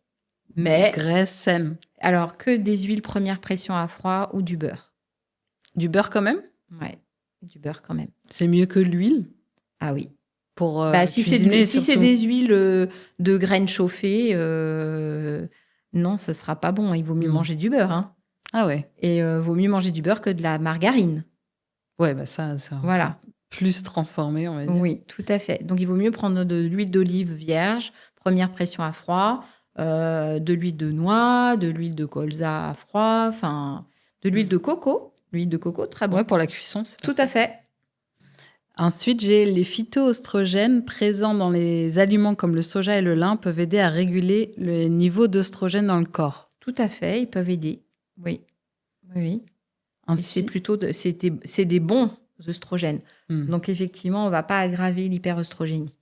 Speaker 2: Graisse saine.
Speaker 1: alors que des huiles première pression à froid ou du beurre.
Speaker 2: Du beurre quand même?
Speaker 1: Ouais, du beurre quand même.
Speaker 2: C'est mieux que l'huile
Speaker 1: Ah oui.
Speaker 2: pour
Speaker 1: Si
Speaker 2: cuisiner
Speaker 1: c'est
Speaker 2: surtout.
Speaker 1: des huiles de graines chauffées, non, ce sera pas bon. Il vaut mieux manger du beurre. Hein.
Speaker 2: Ah ouais.
Speaker 1: Et vaut mieux manger du beurre que de la margarine.
Speaker 2: Ouais, bah ça
Speaker 1: Voilà.
Speaker 2: plus transformé, on va dire.
Speaker 1: Oui, tout à fait. Donc, il vaut mieux prendre de l'huile d'olive vierge, première pression à froid, de l'huile de noix, de l'huile de colza à froid, enfin, de l'huile de coco. L'huile de coco, très bon.
Speaker 2: Ouais, pour la cuisson, c'est
Speaker 1: Tout à fait.
Speaker 2: Ensuite, j'ai les phytoœstrogènes présents dans les aliments comme le soja et le lin peuvent aider à réguler le niveau d'œstrogène dans le corps.
Speaker 1: Tout à fait, ils peuvent aider. Oui, oui. C'est plutôt c'est des bons œstrogènes. Donc effectivement, on va pas aggraver l'hyperœstrogénie.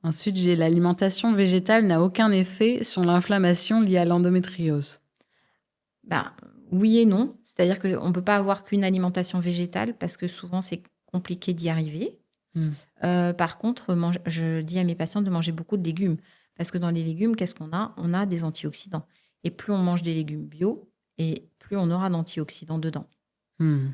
Speaker 2: Ensuite, j'ai l'alimentation végétale n'a aucun effet sur l'inflammation liée à l'endométriose.
Speaker 1: Oui et non. C'est-à-dire qu'on ne peut pas avoir qu'une alimentation végétale parce que souvent, c'est compliqué d'y arriver. Par contre, je dis à mes patients de manger beaucoup de légumes. Parce que dans les légumes, qu'est-ce qu'on a? On a des antioxydants. Et plus on mange des légumes bio, et plus on aura d'antioxydants dedans.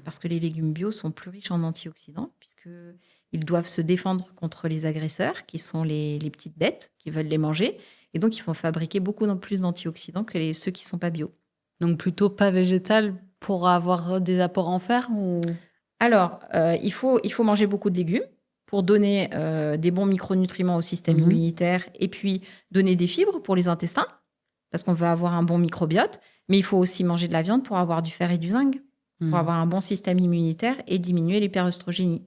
Speaker 1: Parce que les légumes bio sont plus riches en antioxydants, puisqu'ils doivent se défendre contre les agresseurs, qui sont les petites bêtes qui veulent les manger. Et donc, ils font fabriquer beaucoup plus d'antioxydants que ceux qui ne sont pas bio.
Speaker 2: Donc, plutôt pas végétal pour avoir des apports en fer ou...
Speaker 1: Alors, il faut manger beaucoup de légumes pour donner des bons micronutriments au système immunitaire et puis donner des fibres pour les intestins, parce qu'on veut avoir un bon microbiote. Mais il faut aussi manger de la viande pour avoir du fer et du zinc, pour avoir un bon système immunitaire et diminuer l'hyperœstrogénie.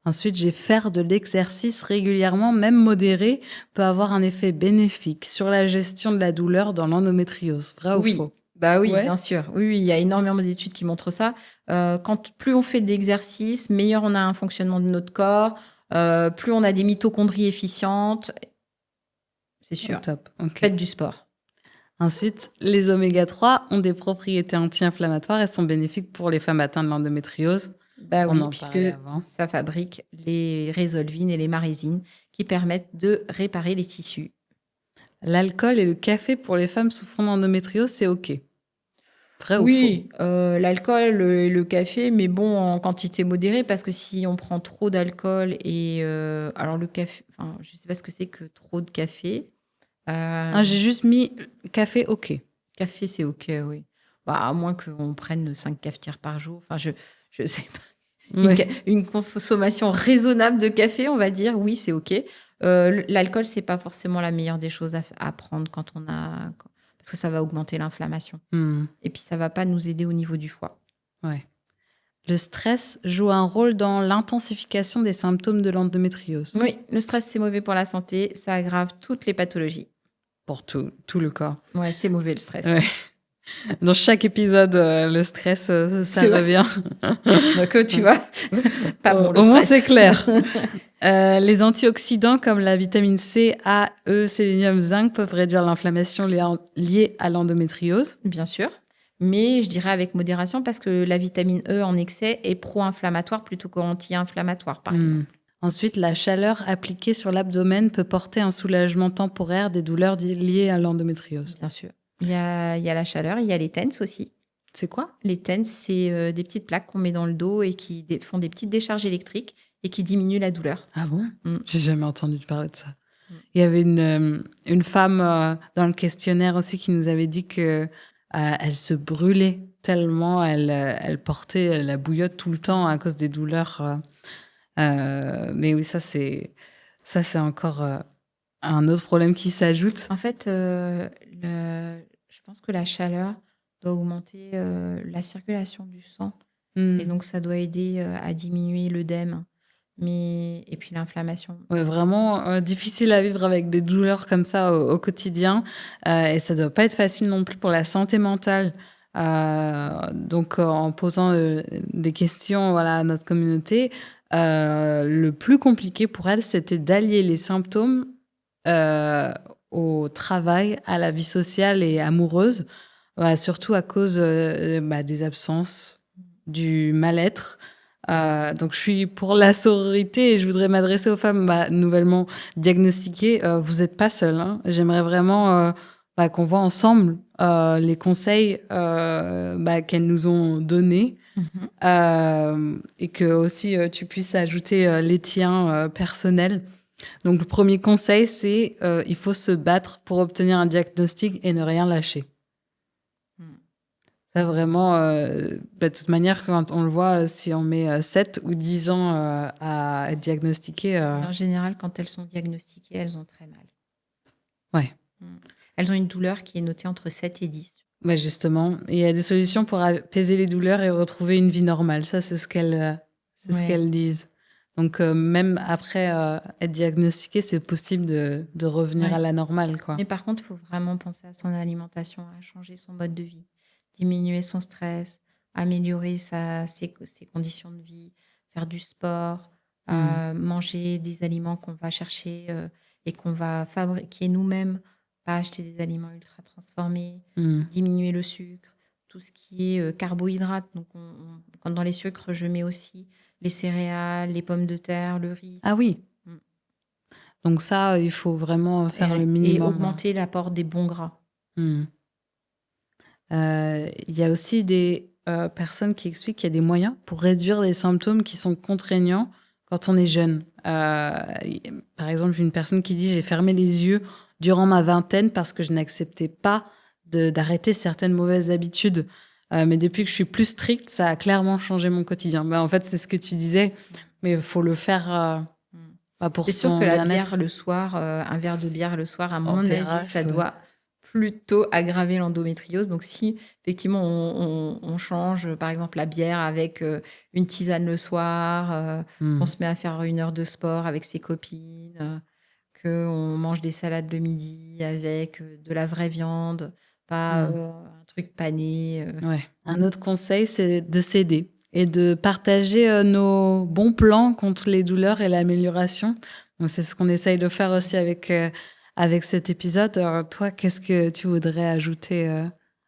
Speaker 2: Ensuite, j'ai faire de l'exercice régulièrement, même modéré, peut avoir un effet bénéfique sur la gestion de la douleur dans l'endométriose. Vrai ou faux?
Speaker 1: Bah oui,
Speaker 2: Ouais.
Speaker 1: bien sûr. Oui, il y a énormément d'études qui montrent ça. Plus on fait d'exercice, meilleur on a un fonctionnement de notre corps, plus on a des mitochondries efficientes. C'est sûr.
Speaker 2: Top. Okay.
Speaker 1: Faites du sport.
Speaker 2: Ensuite, les oméga-3 ont des propriétés anti-inflammatoires et sont bénéfiques pour les femmes atteintes de l'endométriose.
Speaker 1: Bah oui, puisque ça fabrique les résolvines et les marésines qui permettent de réparer les tissus.
Speaker 2: L'alcool et le café pour les femmes souffrant d'endométriose, c'est OK. Vrai ou
Speaker 1: faux? L'alcool et le café, mais bon, en quantité modérée, parce que si on prend trop d'alcool et... alors le café, je ne sais pas ce que c'est que trop de café.
Speaker 2: J'ai juste mis café OK.
Speaker 1: Café, c'est OK, oui. À moins qu'on prenne 5 cafetières par jour. Enfin, je sais pas. Ouais. Une consommation raisonnable de café, on va dire, oui, c'est OK. L'alcool, c'est pas forcément la meilleure des choses à prendre quand on a... Parce que ça va augmenter l'inflammation. Et puis, ça va pas nous aider au niveau du foie.
Speaker 2: Ouais. Le stress joue un rôle dans l'intensification des symptômes de l'endométriose.
Speaker 1: Oui, le stress, c'est mauvais pour la santé. Ça aggrave toutes les pathologies.
Speaker 2: Pour tout le corps.
Speaker 1: Ouais, c'est mauvais le stress.
Speaker 2: Ouais. Dans chaque épisode, le stress, ça revient.
Speaker 1: Donc, tu vois, pas bon le stress.
Speaker 2: Au moins, c'est clair. Les antioxydants comme la vitamine C, A, E, sélénium, zinc peuvent réduire l'inflammation liée à l'endométriose.
Speaker 1: Bien sûr. Mais je dirais avec modération parce que la vitamine E en excès est pro-inflammatoire plutôt qu'anti-inflammatoire, par exemple.
Speaker 2: Ensuite, la chaleur appliquée sur l'abdomen peut porter un soulagement temporaire des douleurs liées à l'endométriose.
Speaker 1: Bien sûr. Il y a la chaleur, il y a les TENS aussi.
Speaker 2: C'est quoi?
Speaker 1: Les TENS, c'est des petites plaques qu'on met dans le dos et qui font des petites décharges électriques et qui diminuent la douleur.
Speaker 2: Ah bon? J'ai jamais entendu parler de ça. Il y avait une femme dans le questionnaire aussi qui nous avait dit que elle se brûlait tellement, elle portait la bouillotte tout le temps à cause des douleurs. Mais oui, ça c'est encore un autre problème qui s'ajoute.
Speaker 1: En fait, je pense que la chaleur doit augmenter la circulation du sang Et donc, ça doit aider à diminuer l'œdème et puis l'inflammation.
Speaker 2: Ouais, vraiment difficile à vivre avec des douleurs comme ça au quotidien. Et ça doit pas être facile non plus pour la santé mentale. Donc, en posant des questions voilà, à notre communauté, le plus compliqué pour elle, c'était d'allier les symptômes au travail, à la vie sociale et amoureuse, surtout à cause des absences, du mal-être. Donc, je suis pour la sororité et je voudrais m'adresser aux femmes nouvellement diagnostiquées. Vous n'êtes pas seules. Hein. J'aimerais vraiment qu'on voit ensemble les conseils qu'elles nous ont donnés et que aussi tu puisses ajouter les tiens personnels. Donc, le premier conseil, c'est il faut se battre pour obtenir un diagnostic et ne rien lâcher. Ça, vraiment, de toute manière, quand on le voit, si on met 7 ou 10 ans à être diagnostiqué...
Speaker 1: En général, quand elles sont diagnostiquées, elles ont très mal.
Speaker 2: Ouais.
Speaker 1: Elles ont une douleur qui est notée entre 7 et 10.
Speaker 2: Ouais, justement. Et il y a des solutions pour apaiser les douleurs et retrouver une vie normale. Ça, c'est ce qu'elles disent. Donc, même après être diagnostiqué, c'est possible de revenir à la normale, quoi.
Speaker 1: Mais par contre, il faut vraiment penser à son alimentation, à changer son mode de vie, diminuer son stress, améliorer ses conditions de vie, faire du sport, manger des aliments qu'on va chercher et qu'on va fabriquer nous-mêmes, pas acheter des aliments ultra transformés, diminuer le sucre, tout ce qui est carbohydrates. Donc, quand dans les sucres, je mets aussi les céréales, les pommes de terre, le riz.
Speaker 2: Ah oui. Donc ça, il faut vraiment faire le minimum.
Speaker 1: Et augmenter l'apport des bons gras.
Speaker 2: Il y a aussi des personnes qui expliquent qu'il y a des moyens pour réduire les symptômes qui sont contraignants quand on est jeune. Par exemple, une personne qui dit « J'ai fermé les yeux durant ma vingtaine parce que je n'acceptais pas d'arrêter certaines mauvaises habitudes. Mais depuis que je suis plus stricte, ça a clairement changé mon quotidien. » En fait, c'est ce que tu disais, mais il faut le faire pour
Speaker 1: c'est sûr
Speaker 2: son
Speaker 1: que la
Speaker 2: bien-être.
Speaker 1: bière le soir, un verre de bière le soir, à mon
Speaker 2: terrasse,
Speaker 1: avis, ça doit plutôt aggraver l'endométriose. Donc, si effectivement on change, par exemple, la bière avec une tisane le soir, on se met à faire 1 heure de sport avec ses copines, qu'on mange des salades le midi avec de la vraie viande, pas un truc pané.
Speaker 2: Un autre conseil, c'est de s'aider et de partager nos bons plans contre les douleurs et l'amélioration. Donc, c'est ce qu'on essaye de faire aussi avec cet épisode. Alors, toi, qu'est-ce que tu voudrais ajouter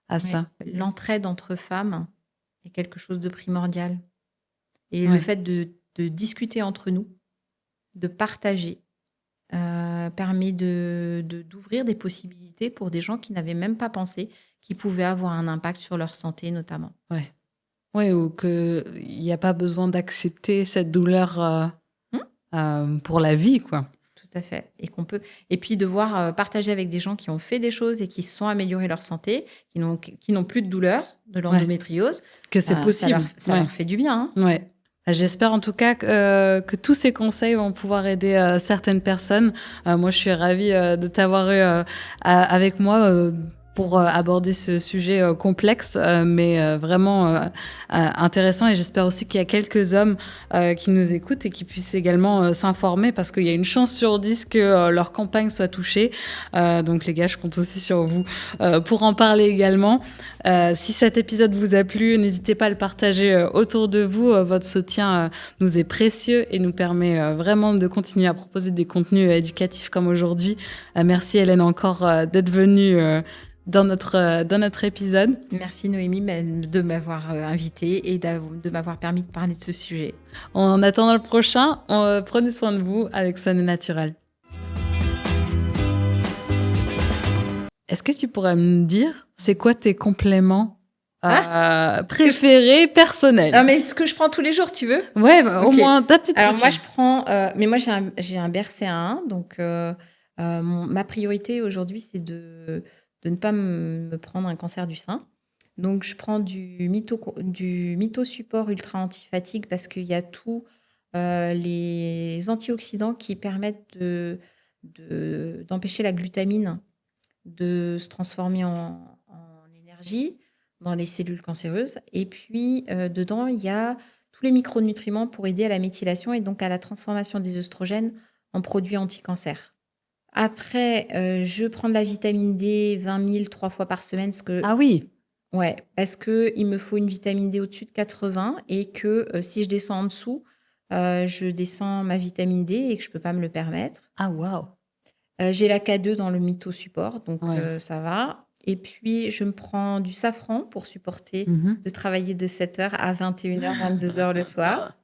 Speaker 2: à ça ?
Speaker 1: L'entraide entre femmes est quelque chose de primordial. Et le fait de discuter entre nous, de partager, permet d'ouvrir des possibilités pour des gens qui n'avaient même pas pensé qu'ils pouvaient avoir un impact sur leur santé, notamment.
Speaker 2: Oui, ou qu'il n'y a pas besoin d'accepter cette douleur pour la vie, quoi.
Speaker 1: Tout à fait. Et puis devoir partager avec des gens qui ont fait des choses et qui se sont améliorés leur santé, qui n'ont plus de douleur de l'endométriose.
Speaker 2: Que c'est possible.
Speaker 1: Ça leur fait du bien.
Speaker 2: Ouais. J'espère en tout cas que tous ces conseils vont pouvoir aider certaines personnes. Moi, je suis ravie de t'avoir eu avec moi pour aborder ce sujet complexe, mais vraiment intéressant. Et j'espère aussi qu'il y a quelques hommes qui nous écoutent et qui puissent également s'informer, parce qu'il y a une chance sur 10 que leur campagne soit touchée. Donc les gars, je compte aussi sur vous pour en parler également. Si cet épisode vous a plu, n'hésitez pas à le partager autour de vous. Votre soutien nous est précieux et nous permet vraiment de continuer à proposer des contenus éducatifs comme aujourd'hui. Merci Hélène encore d'être venue dans notre épisode.
Speaker 1: Merci Noémie de m'avoir invitée et de m'avoir permis de parler de ce sujet.
Speaker 2: En attendant le prochain, prenez soin de vous avec Sonne Naturel. Est-ce que tu pourrais me dire, c'est quoi tes compléments préférés personnels?
Speaker 1: Non, mais ce que je prends tous les jours, tu veux?
Speaker 2: Ouais, au moins ta petite routine.
Speaker 1: Alors moi, je prends... mais moi, j'ai un BRCA1, donc ma priorité aujourd'hui, c'est de ne pas me prendre un cancer du sein. Donc, je prends du mythosupport ultra anti-fatigue parce qu'il y a tous les antioxydants qui permettent d'empêcher la glutamine de se transformer en énergie. dans les cellules cancéreuses. Et puis, dedans, il y a tous les micronutriments pour aider à la méthylation et donc à la transformation des œstrogènes en produits anti-cancer. Après, je prends de la vitamine D 20 000 3 fois par semaine
Speaker 2: Ah oui.
Speaker 1: Ouais, parce qu'il me faut une vitamine D au-dessus de 80 et que si je descends en dessous, je descends ma vitamine D et que je ne peux pas me le permettre.
Speaker 2: Ah waouh.
Speaker 1: J'ai la K2 dans le mythosupport, donc
Speaker 2: Ouais.
Speaker 1: ça va. Et puis, je me prends du safran pour supporter
Speaker 2: Mhm.
Speaker 1: de travailler de 7h à 21h, 22h le soir.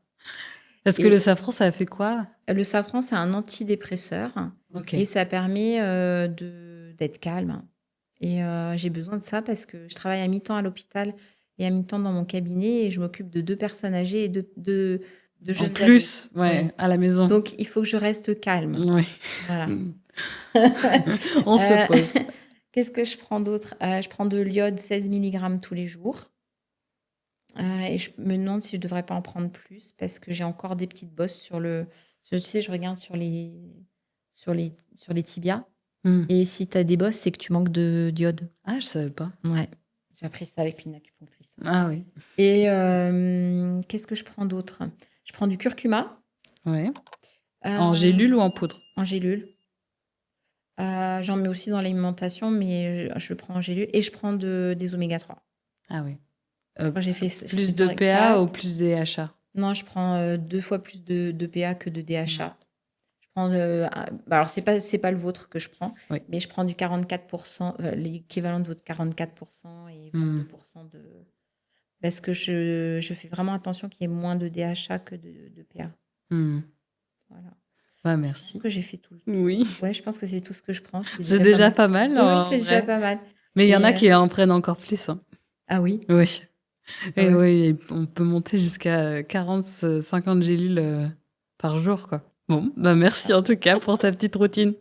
Speaker 2: Parce que
Speaker 1: Et
Speaker 2: le safran, ça fait quoi?
Speaker 1: le safran, c'est un antidépresseur
Speaker 2: Ok.
Speaker 1: et ça permet d'être calme. Et j'ai besoin de ça parce que je travaille à mi-temps à l'hôpital et à mi-temps dans mon cabinet et je m'occupe de 2 personnes âgées et de
Speaker 2: En
Speaker 1: jeunes adultes.
Speaker 2: plus, ouais,
Speaker 1: Ouais.
Speaker 2: à la maison.
Speaker 1: Donc, il faut que je reste calme.
Speaker 2: Oui.
Speaker 1: Voilà.
Speaker 2: On se pose.
Speaker 1: Qu'est-ce que je prends d'autre? Je prends de l'iode 16 mg tous les jours. Et je me demande si je ne devrais pas en prendre plus parce que j'ai encore des petites bosses sur le... Tu sais, je regarde sur les tibias.
Speaker 2: Mm.
Speaker 1: Et si tu as des bosses, c'est que tu manques d'iode.
Speaker 2: Ah, je savais pas.
Speaker 1: Ouais. J'ai appris ça avec une acupunctrice.
Speaker 2: Ah oui.
Speaker 1: Et qu'est-ce que je prends d'autre? Je prends du curcuma.
Speaker 2: Ouais. En gélule ou en poudre?
Speaker 1: En gélule. J'en mets aussi dans l'alimentation, mais je prends en gélule. Et je prends des oméga 3.
Speaker 2: Ah oui.
Speaker 1: Moi, j'ai fait
Speaker 2: Plus de PA ou plus de DHA?
Speaker 1: Non, je prends 2 fois plus de PA que de DHA. Je prends alors, c'est pas le vôtre que je prends,
Speaker 2: Oui.
Speaker 1: mais je prends du 44%, l'équivalent de votre 44% et 22% de... Parce que je fais vraiment attention qu'il y ait moins de DHA que de PA. Voilà.
Speaker 2: Bah, merci.
Speaker 1: Je pense que j'ai fait tout.
Speaker 2: Oui.
Speaker 1: Ouais, je pense que c'est tout ce que je prends.
Speaker 2: C'est déjà pas mal.
Speaker 1: Oui, c'est déjà pas mal.
Speaker 2: Mais il y en a qui en prennent encore plus. Hein.
Speaker 1: Ah oui?
Speaker 2: Oui. Et
Speaker 1: Ouais.
Speaker 2: oui, on peut monter jusqu'à 40-50 gélules par jour, quoi. Bon, bah merci en tout cas pour ta petite routine.